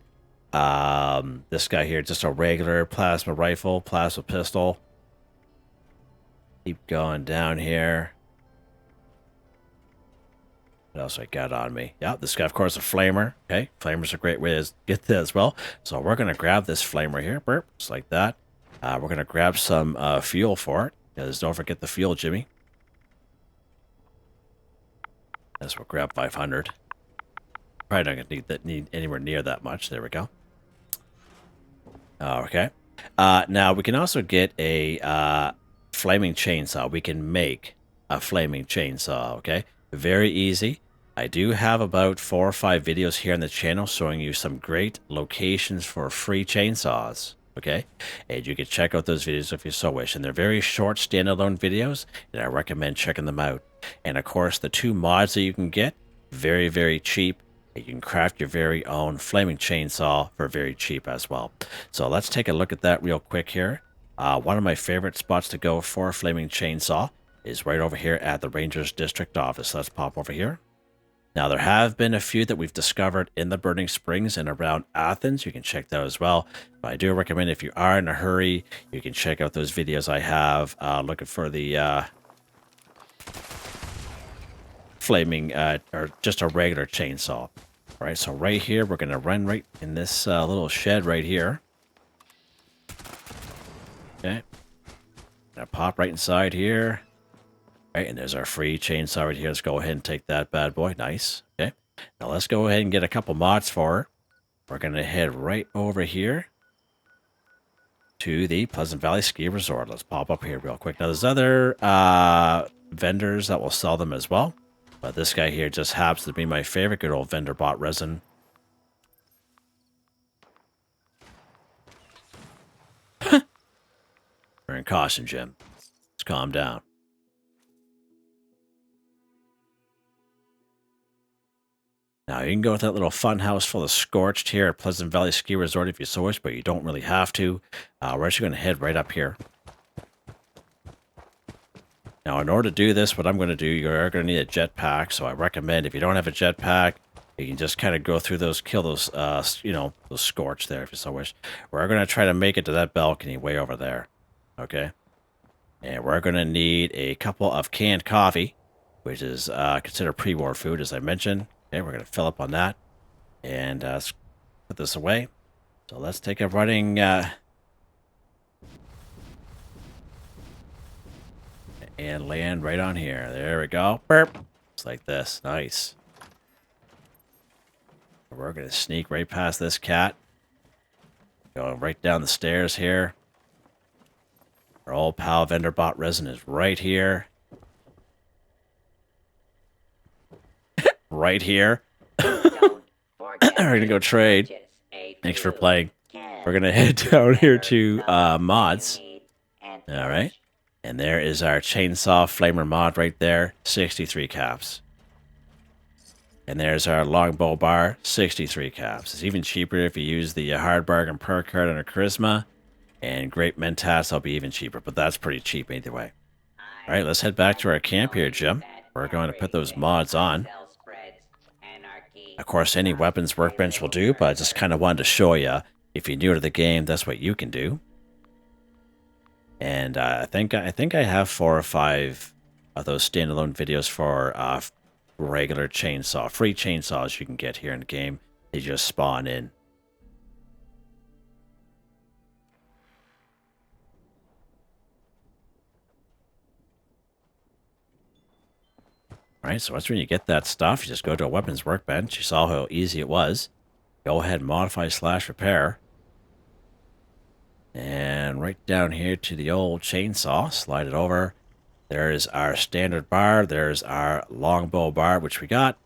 This guy here, just a regular plasma rifle, plasma pistol. Keep going down here. What else I got on me? Yeah, this guy, of course, a flamer. Okay, flamer's a great way to get that as well. So we're going to grab this flamer here, burp, just like that. We're going to grab some fuel for it, because don't forget the fuel, Jimmy. Yes, we'll grab 500. Probably not going to need anywhere near that much. There we go. Okay. Now, we can also get a flaming chainsaw. We can make a flaming chainsaw, okay? Very easy. I do have about 4 or 5 videos here on the channel showing you some great locations for free chainsaws, okay? And you can check out those videos if you so wish. And they're very short standalone videos, and I recommend checking them out. And of course, the 2 mods that you can get, very, very cheap. You can craft your very own flaming chainsaw for very cheap as well. So let's take a look at that real quick here. One of my favorite spots to go for a flaming chainsaw is right over here at the Rangers District Office. Let's pop over here. Now, there have been a few that we've discovered in the Burning Springs and around Athens. You can check that as well. But I do recommend if you are in a hurry, you can check out those videos I have looking for the flaming or just a regular chainsaw. All right, so right here, we're going to run right in this little shed right here. Okay. Gonna pop right inside here. All right, and there's our free chainsaw right here. Let's go ahead and take that bad boy. Nice. Okay. Now let's go ahead and get a couple mods for her. We're going to head right over here to the Pleasant Valley Ski Resort. Let's pop up here real quick. Now there's other vendors that will sell them as well. But this guy here just happens to be my favorite. Good old vendor bought resin. We're in caution, Jim. Let's calm down. Now, you can go with that little fun house full of Scorched here at Pleasant Valley Ski Resort if you so wish, but you don't really have to. We're actually going to head right up here. Now, in order to do this, what I'm going to do, you're going to need a jetpack. So I recommend if you don't have a jetpack, you can just kind of go through those, kill those, those Scorched there if you so wish. We're going to try to make it to that balcony way over there. Okay? And we're going to need a couple of canned coffee, which is considered pre-war food, as I mentioned. Okay, we're going to fill up on that. And let's put this away. So let's take a running... and land right on here. There we go. Burp. Just like this. Nice. We're going to sneak right past this cat. Going right down the stairs here. Our old pal vendor bought resin is right here. Right here. We're going to go trade. Thanks for playing. we're going to head down here to mods. All right. And there is our chainsaw flamer mod right there, 63 caps. And there's our longbow bar, 63 caps. It's even cheaper if you use the hard bargain perk card under charisma. And great mentats will be even cheaper, but that's pretty cheap either way. All right, let's head back to our camp here, Jim. We're going to put those mods on. Of course, any weapons workbench will do, but I just kind of wanted to show you, if you're new to the game, that's what you can do. And I think I have 4 or 5 of those standalone videos for regular chainsaw, free chainsaws you can get here in the game. They just spawn in. All right, so once when you get that stuff, you just go to a weapons workbench. You saw how easy it was. Go ahead and modify / repair. And right down here to the old chainsaw, slide it over. There's our standard bar. There's our longbow bar, which we got.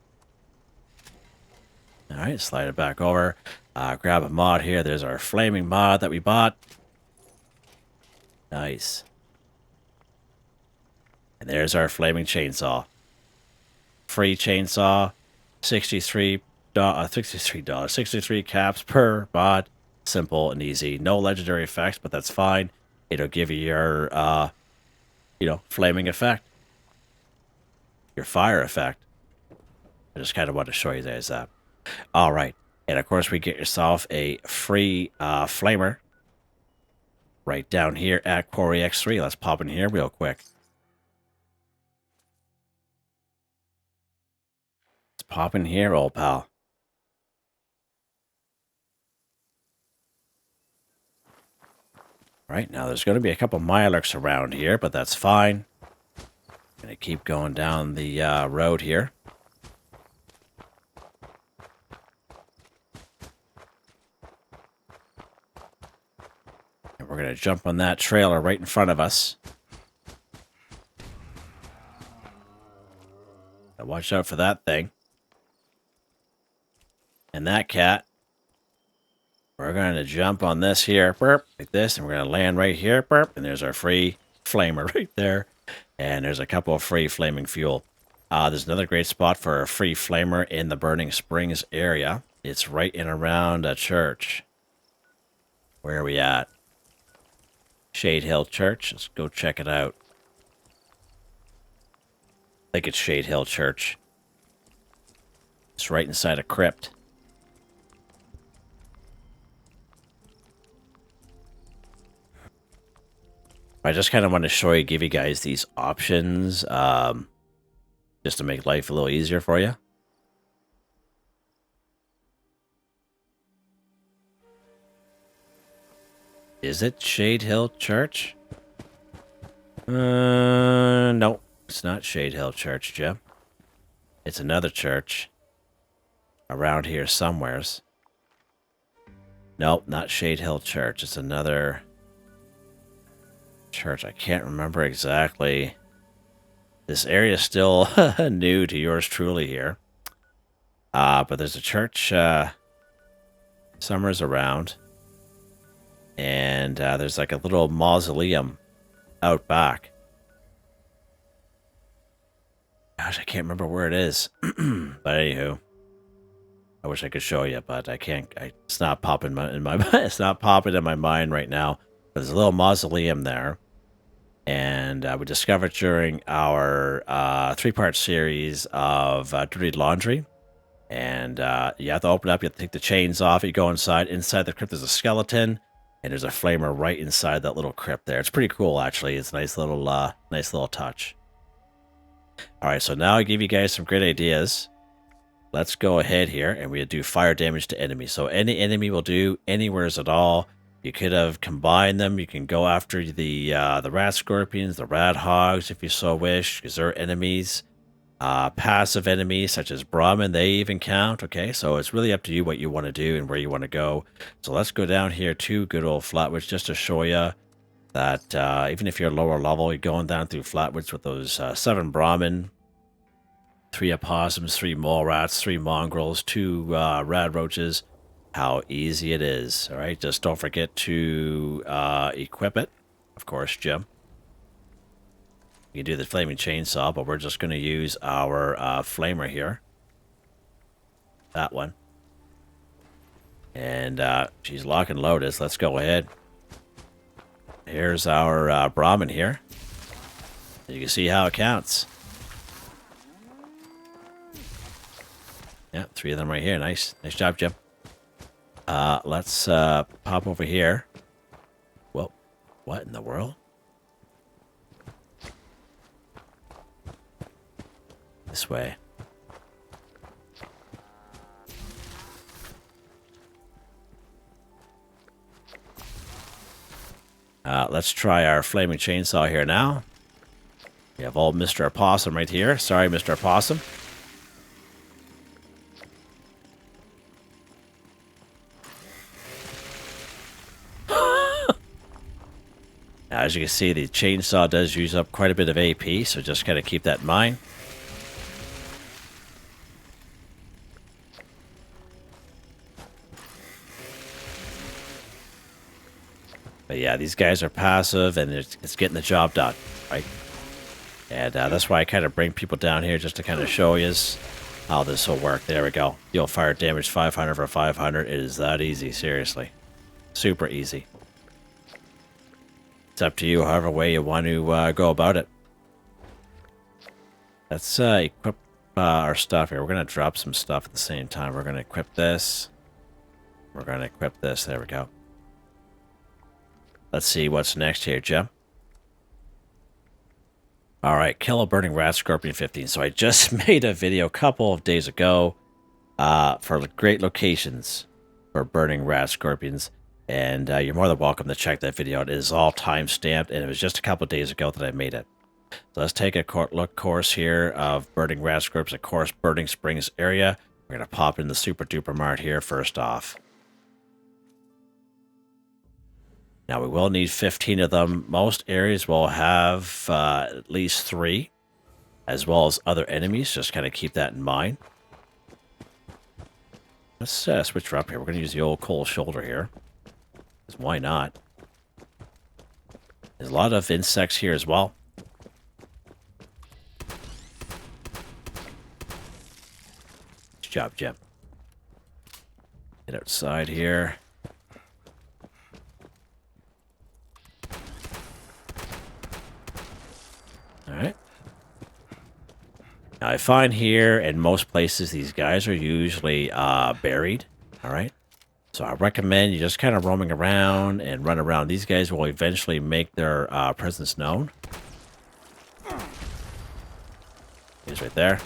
All right, slide it back over. Grab a mod here. There's our flaming mod that we bought. Nice. And there's our flaming chainsaw. Free chainsaw, $63, 63 caps per mod. Simple and easy. No legendary effects, but that's fine. It'll give you your, flaming effect. Your fire effect. I just kind of want to show you guys that. All right. And, of course, we get yourself a free flamer right down here at Quarry X3. Let's pop in here real quick. Pop in here, old pal. Right, now there's going to be a couple Mirelurks around here, but that's fine. Gonna keep going down the road here. And we're going to jump on that trailer right in front of us. Now watch out for that thing. And that cat. We're going to jump on this here, burp, like this, and we're going to land right here, burp, and there's our free flamer right there. And there's a couple of free flaming fuel. There's another great spot for a free flamer in the Burning Springs area. It's right in around a church. Where are we at? Shade Hill Church. Let's go check it out. I think it's Shade Hill Church. It's right inside a crypt. I just kind of want to show you, give you guys these options, just to make life a little easier for you. Is it Shade Hill Church? No, it's not Shade Hill Church, Jim. It's another church around here somewheres. Nope, not Shade Hill Church. It's another church. I can't remember exactly. This area is still new to yours truly here. But there's a church somewhere's around. And there's like a little mausoleum out back. Gosh, I can't remember where it is. But anywho, I wish I could show you, but I can't. It's not popping in my it's not popping in my mind right now. But there's a little mausoleum there. And we discovered during our 3-part series of Dirty Laundry. And you have to open it up. You have to take the chains off. You go inside. Inside the crypt, there's a skeleton. And there's a flamer right inside that little crypt there. It's pretty cool, actually. It's a nice little touch. All right, so now I give you guys some great ideas. Let's go ahead here, and we'll do fire damage to enemies. So any enemy will do, anywheres at all. You could have combined them. You can go after the Radscorpions, the Radhogs, if you so wish, because they're enemies. Passive enemies, such as Brahmin, they even count. Okay, so it's really up to you what you want to do and where you want to go. So let's go down here to good old Flatwoods, just to show you that even if you're lower level, you're going down through Flatwoods with those 7 Brahmin, 3 opossums, 3 mole rats, 3 mongrels, 2 rad roaches, how easy it is. All right, just don't forget to equip it. Of course, Jim. You can do the flaming chainsaw, but we're just going to use our flamer here. That one. And she's lock and loaded. So let's go ahead. Here's our Brahmin here. You can see how it counts. Yeah, 3 of them right here. Nice job, Jim. Let's pop over here. Well, what in the world? This way. Let's try our flaming chainsaw here now. We have old Mr. Opossum right here. Sorry, Mr. Opossum. As you can see, the chainsaw does use up quite a bit of AP, so just kind of keep that in mind. But yeah, these guys are passive, and it's getting the job done, right? And that's why I kind of bring people down here just to kind of show you how this will work. There we go. You'll fire damage 500 for 500. It is that easy, seriously. Super easy. It's up to you, however way you want to go about it. Let's equip our stuff here. We're going to drop some stuff at the same time. We're going to equip this. We're going to equip this. There we go. Let's see what's next here, Jim. Alright, kill a burning Radscorpion 15. So I just made a video a couple of days ago for great locations for burning Radscorpions. And you're more than welcome to check that video out. It is all time-stamped, and it was just a couple of days ago that I made it. So let's take a look course here of burning Radscorpions, of course, Burning Springs area. We're going to pop in the Super Duper Mart here first off. Now, we will need 15 of them. Most areas will have at least 3, as well as other enemies. Just kind of keep that in mind. Let's switch her up here. We're going to use the old cold shoulder here. Because why not? There's a lot of insects here as well. Good job, Jim. Get outside here. Alright. Now I find here in most places these guys are usually buried. Alright. So I recommend you just kind of roaming around and run around. These guys will eventually make their presence known. He's right there.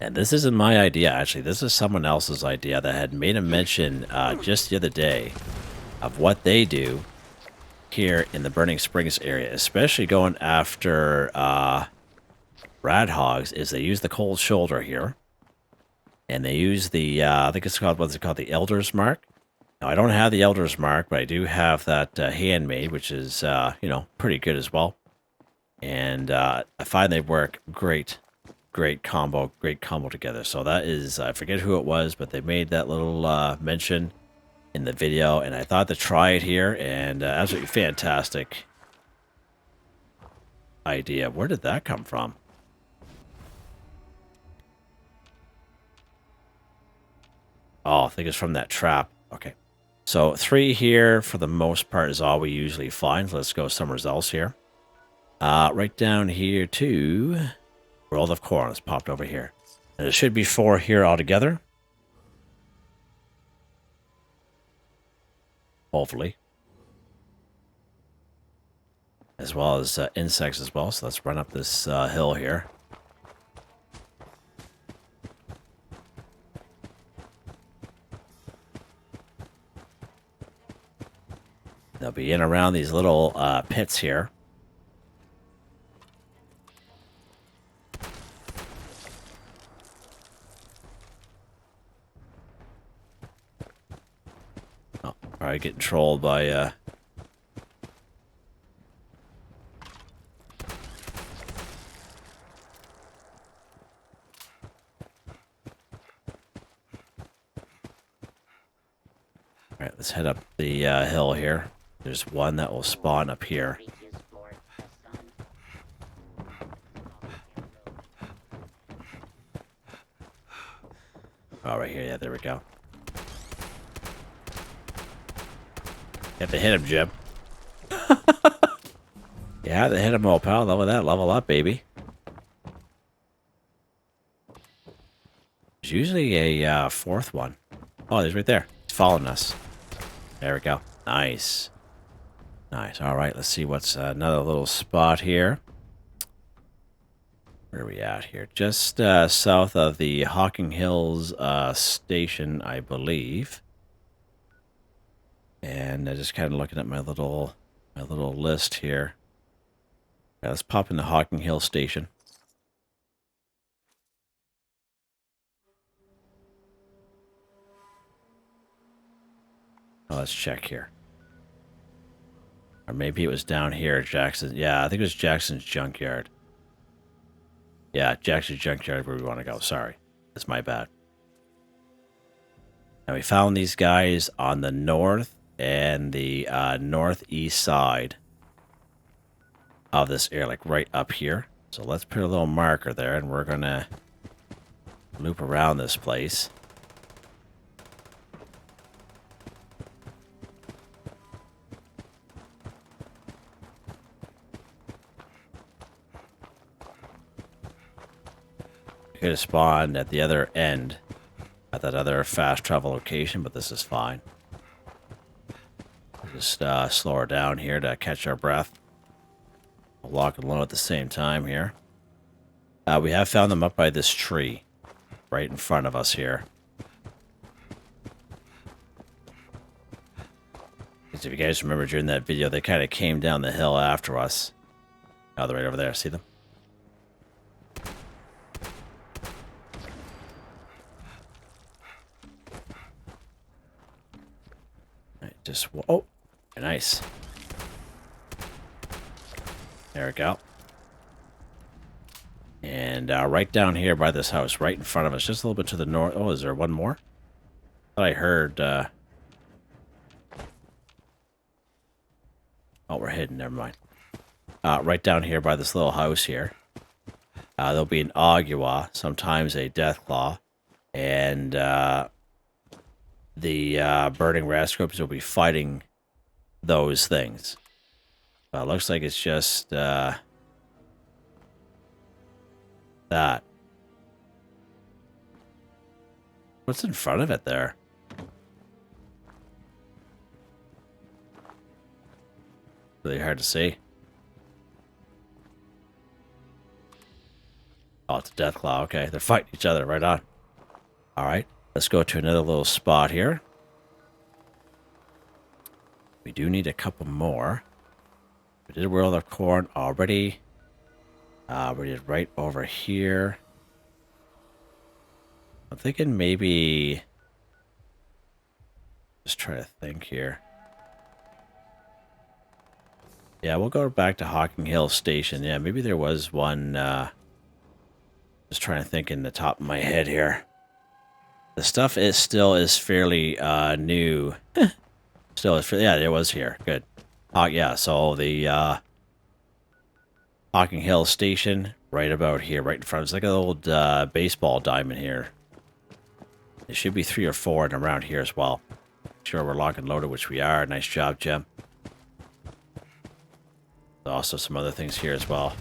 And this isn't my idea, actually. This is someone else's idea that had made a mention just the other day of what they do here in the Burning Springs area, especially going after Radhogs, is they use the cold shoulder here. And they use the, I think it's called, what's it called? The Elder's Mark. Now, I don't have the Elder's Mark, but I do have that handmade, which is, you know, pretty good as well. And I find they work great combo together. So that is, I forget who it was, but they made that little mention in the video, and I thought to try it here, and absolutely fantastic idea. Where did that come from? Oh, I think it's from that trap. Okay. So 3 here, for the most part, is all we usually find. Let's go somewhere else here. Right down here to World of Corn. It's popped over here. And it should be 4 here altogether. Hopefully. As well as insects as well. So let's run up this hill here. They'll be in around these little pits here. Oh, probably getting trolled by Alright, let's head up the hill here. There's one that will spawn up here. Oh, right here. Yeah, there we go. You have to hit him, Jim. Yeah, they hit him, old pal. Level that. Level up, baby. There's usually a fourth one. Oh, he's right there. He's following us. There we go. Nice. Nice. All right, let's see what's another little spot here. Where are we at here? Just south of the Hocking Hills station, I believe. And just kind of looking at my little list here. Yeah, let's pop in the Hocking Hill station. Oh, let's check here. Or maybe it was down here at Jackson. Yeah, I think it was Jackson's Junkyard. Yeah, Jackson's Junkyard where we want to go. Sorry. That's my bad. And we found these guys on the north and the northeast side of this area, like right up here. So let's put a little marker there, and we're going to loop around this place. Could have spawned at the other end, at that other fast travel location, but this is fine. Just slow her down here to catch our breath. We'll lock and load at the same time here. We have found them up by this tree, right in front of us here. Because if you guys remember during that video, they kind of came down the hill after us. Oh, they're right over there. See them? Just, oh, nice. There we go. And right down here by this house, right in front of us, just a little bit to the north. Oh, is there one more? I thought I heard. Oh, we're hidden. Never mind. Right down here by this little house here. There'll be an Agua, sometimes a Deathclaw, and the burning Radscorpions will be fighting those things. Looks like it's just that. What's in front of it there? Really hard to see. Oh, it's a Deathclaw. Okay, they're fighting each other. Right on. All right. Let's go to another little spot here. We do need a couple more. We did World of Corn already. We did right over here. I'm thinking maybe... Just try to think here. Yeah, we'll go back to Hocking Hill Station. Yeah, maybe there was one... Just trying to think in the top of my head here. The stuff is still fairly new. Still is yeah, it was here. Good. Yeah, so the Hocking Hill Station right about here, right in front. It's like an old baseball diamond here. There should be 3 or 4 and around here as well. Sure, we're locked and loaded, which we are. Nice job, Jim. Also some other things here as well.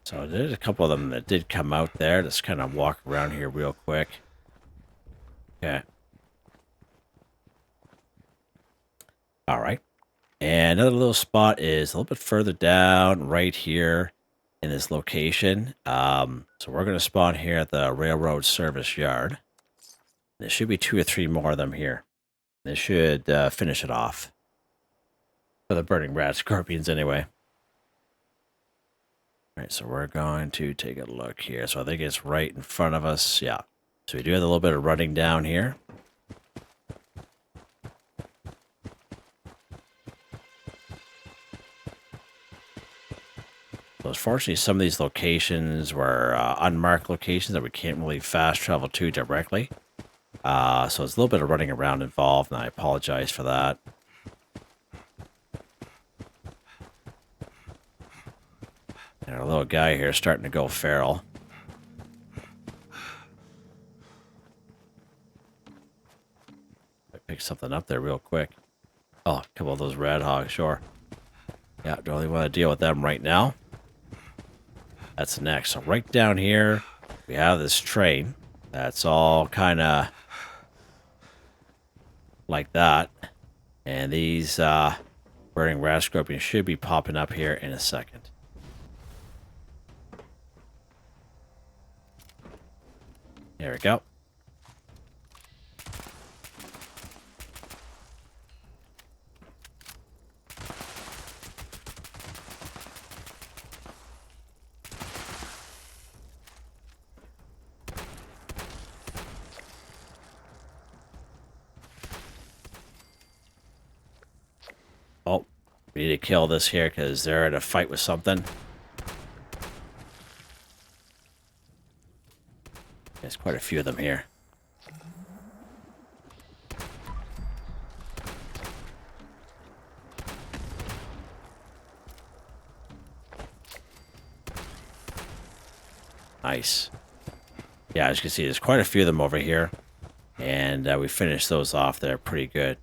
So there's a couple of them that did come out there. Let's kind of walk around here real quick. Okay. All right. And another little spot is a little bit further down right here in this location. So we're going to spawn here at the railroad service yard. There should be 2 or 3 more of them here. This should finish it off. For the burning Radscorpions anyway. Alright, so we're going to take a look here. So I think it's right in front of us. Yeah. So we do have a little bit of running down here. So unfortunately, some of these locations were unmarked locations that we can't really fast travel to directly. So it's a little bit of running around involved, and I apologize for that. And our little guy here is starting to go feral. I picked something up there real quick. Oh, a couple of those Radhogs, sure. Yeah, don't really want to deal with them right now. That's next. So right down here, we have this train. That's all kind of like that. And these burning Radscorpions should be popping up here in a second. There we go. Oh, we need to kill this here because they're in a fight with something. There's quite a few of them here. Nice. Yeah, as you can see, there's quite a few of them over here. And we finished those off there pretty good.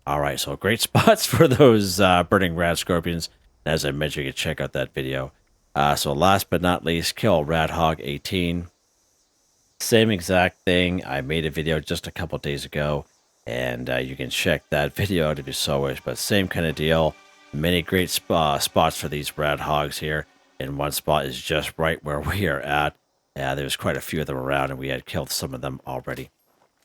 Alright, so great spots for those burning Radscorpions. As I mentioned, you can check out that video. So last but not least, kill Radhog 18. Same exact thing. I made a video just a couple days ago. And you can check that video out if you so wish. But same kind of deal. Many great spots for these Radhogs here. And one spot is just right where we are at. There's quite a few of them around, and we had killed some of them already.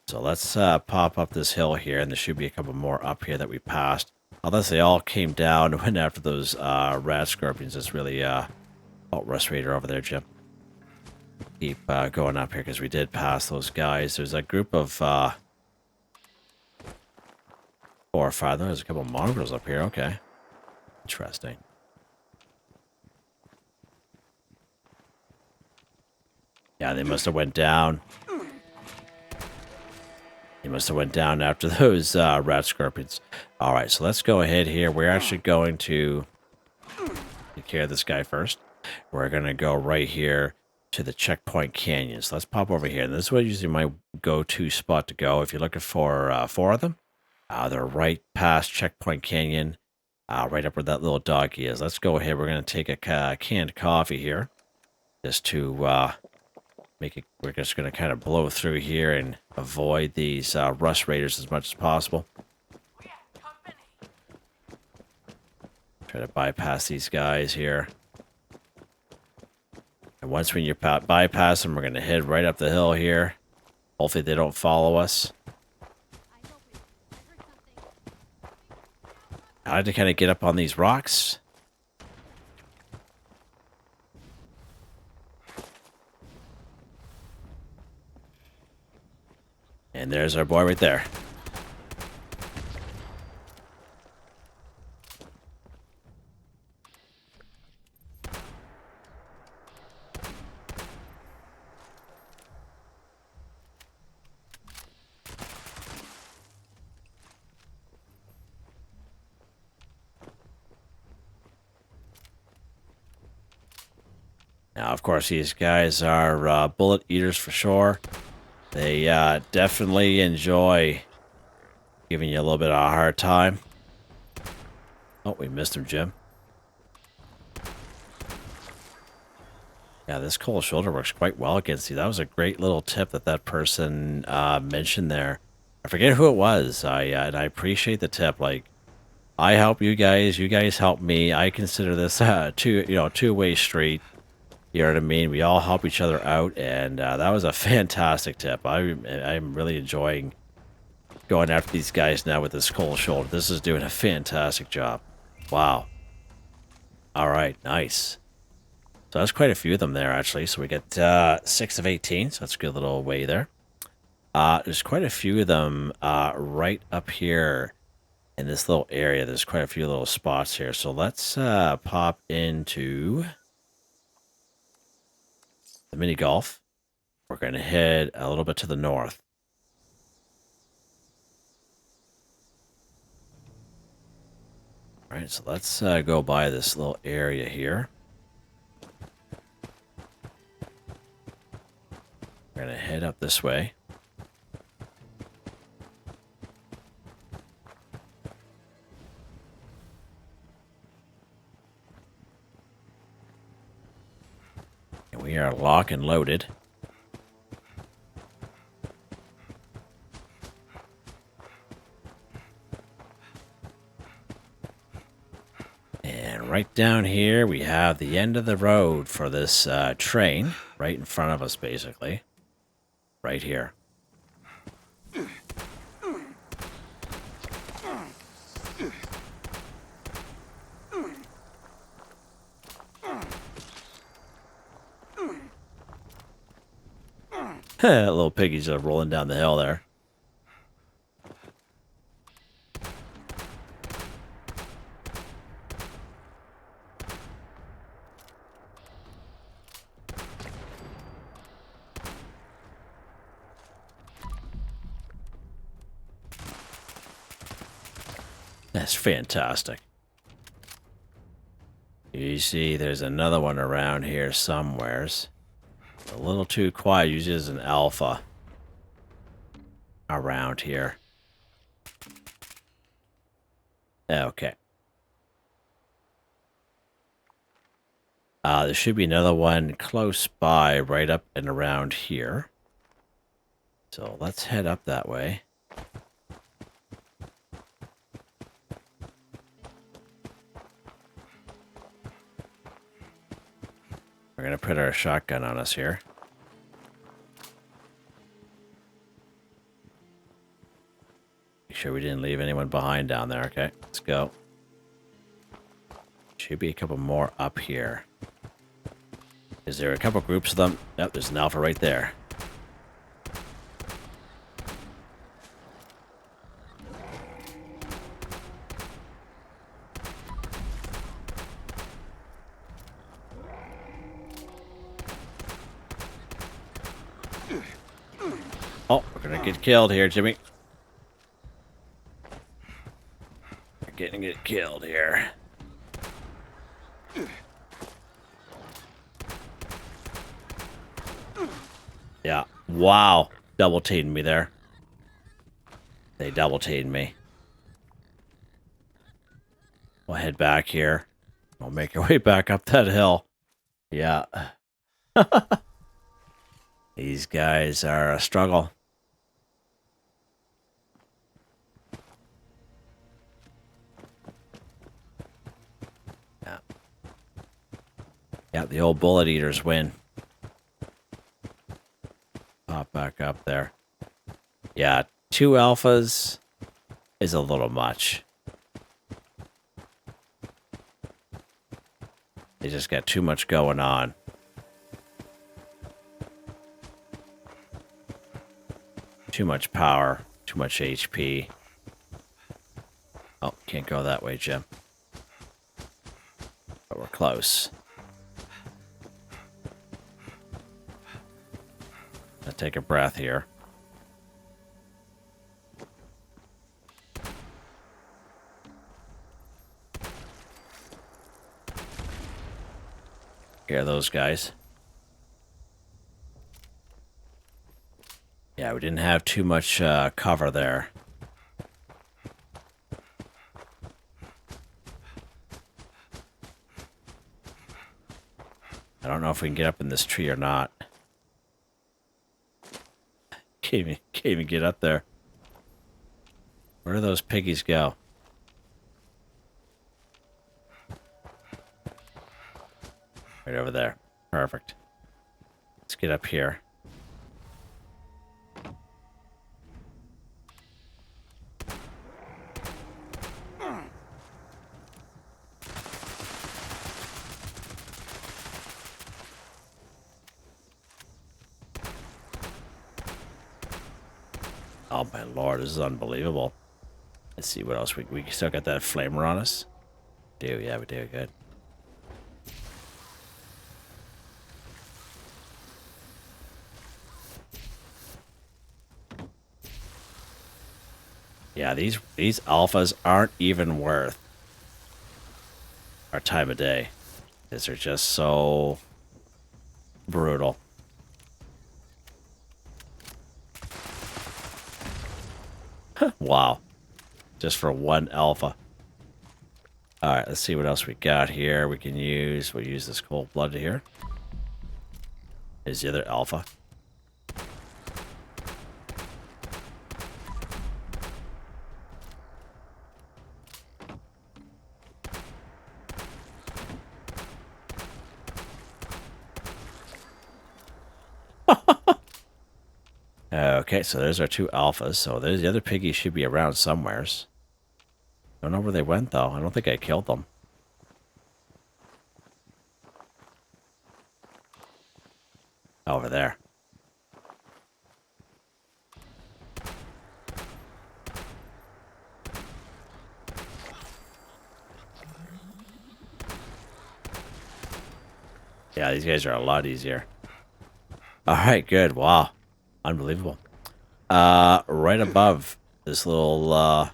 So let's pop up this hill here, and there should be a couple more up here that we passed. Unless they all came down and went after those Radscorpions. It's really... oh, Rust Raider over there, Jim. Keep going up here, because we did pass those guys. There's a group of 4 or 5. There's a couple of mongrels up here. Okay. Interesting. Yeah, they must have went down. They must have went down after those Radscorpions. All right, so let's go ahead here. We're actually going to take care of this guy first. We're going to go right here to the Checkpoint Canyon. So let's pop over here. And this is what usually my go-to spot to go. If you're looking for 4 of them, they're right past Checkpoint Canyon, right up where that little doggy is. Let's go ahead. We're going to take a canned coffee here just to... we're just going to kind of blow through here and avoid these Rust Raiders as much as possible. Try to bypass these guys here. And once when you bypass them, we're going to head right up the hill here. Hopefully they don't follow us. I had to kind of get up on these rocks. And there's our boy right there. Now, of course, these guys are bullet eaters for sure. They definitely enjoy giving you a little bit of a hard time. Oh, we missed him, Jim. Yeah, this cold shoulder works quite well against you. That was a great little tip that person mentioned there. I forget who it was. And I appreciate the tip. Like, I help you guys help me. I consider this two-way street. You know what I mean? We all help each other out, and that was a fantastic tip. I'm really enjoying going after these guys now with this cold shoulder. This is doing a fantastic job. Wow. All right, nice. So that's quite a few of them there, actually. So we get 6 of 18, so that's a good little way there. There's quite a few of them right up here in this little area. There's quite a few little spots here. So let's pop into the mini golf. We're going to head a little bit to the north. All right, so let's go by this little area here. We're going to head up this way. And we are locked and loaded. And right down here, we have the end of the road for this train. Right in front of us, basically. Right here. Little piggies are rolling down the hill there. That's fantastic. You see there's another one around here somewheres. A little too quiet. Usually there's an alpha around here. Okay. There should be another one close by, right up and around here. So let's head up that way. We're going to put our shotgun on us here. Make sure we didn't leave anyone behind down there. Okay, let's go. Should be a couple more up here. Is there a couple groups of them? Yep, there's an alpha right there. Oh, we're gonna get killed here, Jimmy. We're getting get killed here. Yeah. Wow. Double teamed me there. They double teamed me. We'll head back here. We'll make our way back up that hill. Yeah. These guys are a struggle. Yeah. Yeah, the old bullet eaters win. Pop back up there. Yeah, 2 alphas is a little much. They just got too much going on. Too much power, too much HP. Oh, can't go that way, Jim. But we're close. Let's take a breath here. Here are those guys. Yeah, we didn't have too much cover there. I don't know if we can get up in this tree or not. Can't even get up there. Where do those piggies go? Right over there. Perfect. Let's get up here. Oh my lord, this is unbelievable. Let's see what else we still got that flamer on us. Yeah, we do good. Yeah, these alphas aren't even worth our time of day. These are just so brutal. Wow. Just for one alpha. Alright, let's see what else we got here. We can use, we'll use this cold blood here. Here's the other alpha. Okay, so there's our two alphas. So there's the other piggies should be around somewheres. Don't know where they went though. I don't think I killed them. Over there. Yeah, these guys are a lot easier. Alright, good. Wow. Unbelievable. Right above this little, oh,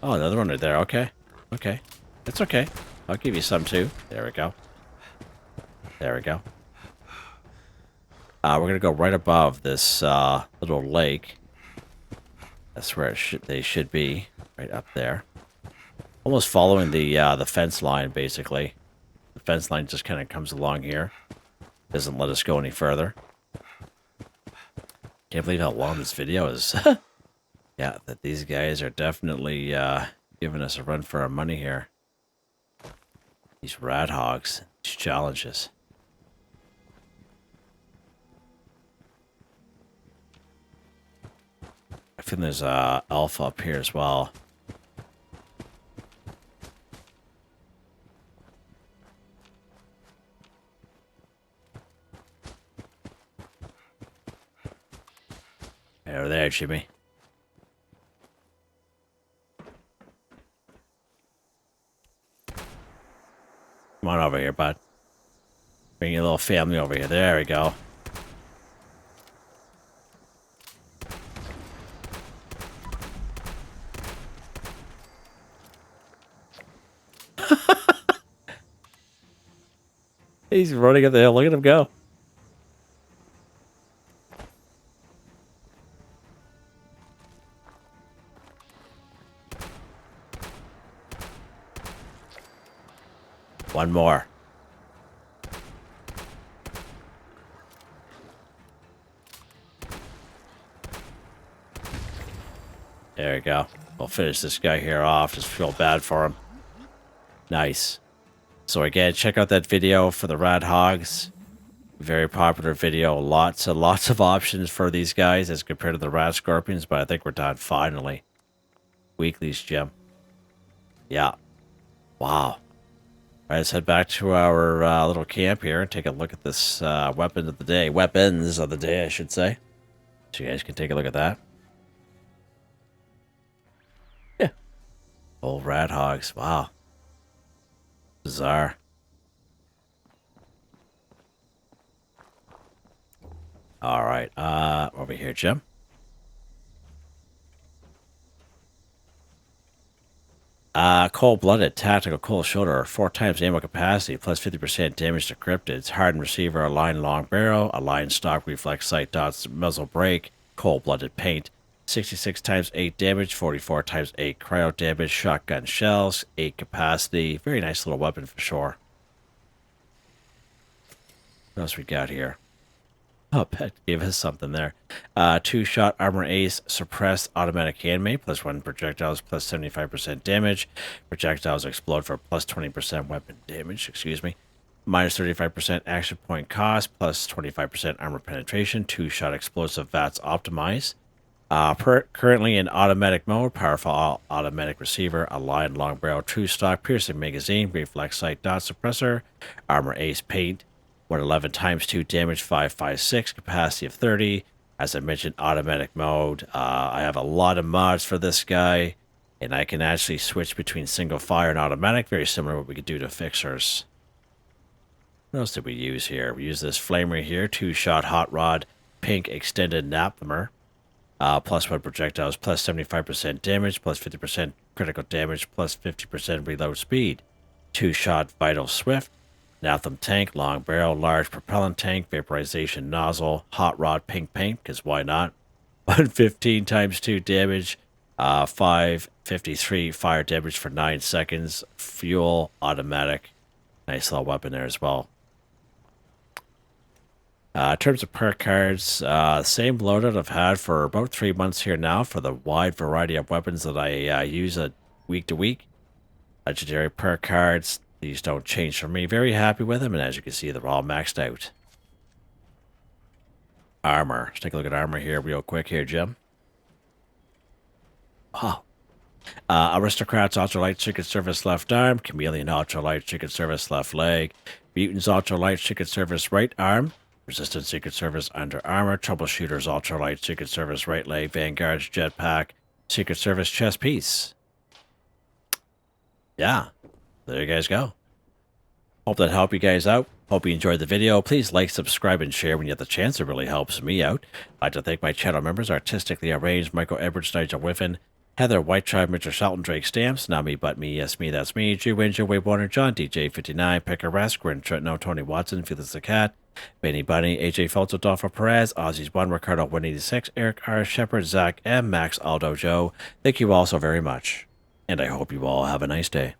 another one right there. Okay. Okay. It's okay. I'll give you some too. There we go. There we go. We're going to go right above this, little lake. That's where they should be. Right up there. Almost following the fence line, basically. The fence line just kind of comes along here. Doesn't let us go any further. Can't believe how long this video is. Yeah, that these guys are definitely giving us a run for our money here. These Radhogs, these challenges. I think there's alpha up here as well. Over there, Jimmy. Come on over here, bud. Bring your little family over here. There we go. He's running up the hill. Look at him go. One more. There we go. We'll finish this guy here off. Just feel bad for him. Nice. So again, check out that video for the Radhogs. Very popular video. Lots and lots of options for these guys as compared to the Radscorpions, but I think we're done finally. Weekly's gem. Yeah. Wow. All right, let's head back to our little camp here and take a look at this weapon of the day. Weapons of the day, I should say. So you guys can take a look at that. Yeah. Old Radhogs. Wow. Bizarre. All right. Over here, Jim. Cold-blooded tactical cold shoulder, 4 times ammo capacity, plus 50% damage to cryptids. Hardened receiver, aligned long barrel, aligned stock reflex sight dots, muzzle brake, cold-blooded paint. 66 times 8 damage, 44 times 8 cryo damage, shotgun shells, 8 capacity. Very nice little weapon for sure. What else we got here? Oh, Pet gave us something there. 2-shot armor ace, suppressed automatic handmade, plus 1 projectiles, plus 75% damage. Projectiles explode for plus 20% weapon damage, excuse me. minus 35% action point cost, plus 25% armor penetration, 2-shot explosive VATS optimized. Currently in automatic mode, powerful automatic receiver, aligned long barrel, true stock, piercing magazine, reflex sight dot suppressor, armor ace paint, 111 times 2 damage, 556, capacity of 30. As I mentioned, automatic mode. I have a lot of mods for this guy, and I can actually switch between single fire and automatic, very similar to what we could do to fixers. What else did we use here? We used this flamer here, 2-shot hot rod, pink extended napalmer. Plus 1 projectiles, plus 75% damage, plus 50% critical damage, plus 50% reload speed. 2-shot vital swift, Natham tank, long barrel, large propellant tank, vaporization nozzle, hot rod pink paint, because why not? 115 times 2 damage, 553 fire damage for 9 seconds, fuel, automatic. Nice little weapon there as well. In terms of perk cards, same loadout I've had for about 3 months here now for the wide variety of weapons that I use week to week. Legendary perk cards, these don't change for me. Very happy with them, and as you can see, they're all maxed out. Armor. Let's take a look at armor here real quick here, Jim. Wow. Aristocrats ultralight Secret Service left arm, Chameleon ultralight Secret Service left leg, Mutants ultralight Secret Service right arm, Resistance Secret Service under armor, Troubleshooters ultralight Secret Service right leg, Vanguard's jetpack, Secret Service chest piece. Yeah, there you guys go. Hope that helped you guys out. Hope you enjoyed the video. Please like, subscribe, and share when you have the chance. It really helps me out. I'd like to thank my channel members, Artistically Arranged, Michael Edwards, Nigel Wiffen, Heather, Whitetribe, Mr. Shelton, Drake Stamps, NotMeButMeYesMeThatsMe, G-Winger, Waywarner, John, DJ59, Picquerist, Gwen Trutnau, Tony Watson, Felix the Cat, Benny Bunny, AJ Feltz, Adolfo Perez, Aussies 1, Ricardo 186, Eric R. Shepard, Zach M, Max Aldo Joe. Thank you all so very much, and I hope you all have a nice day.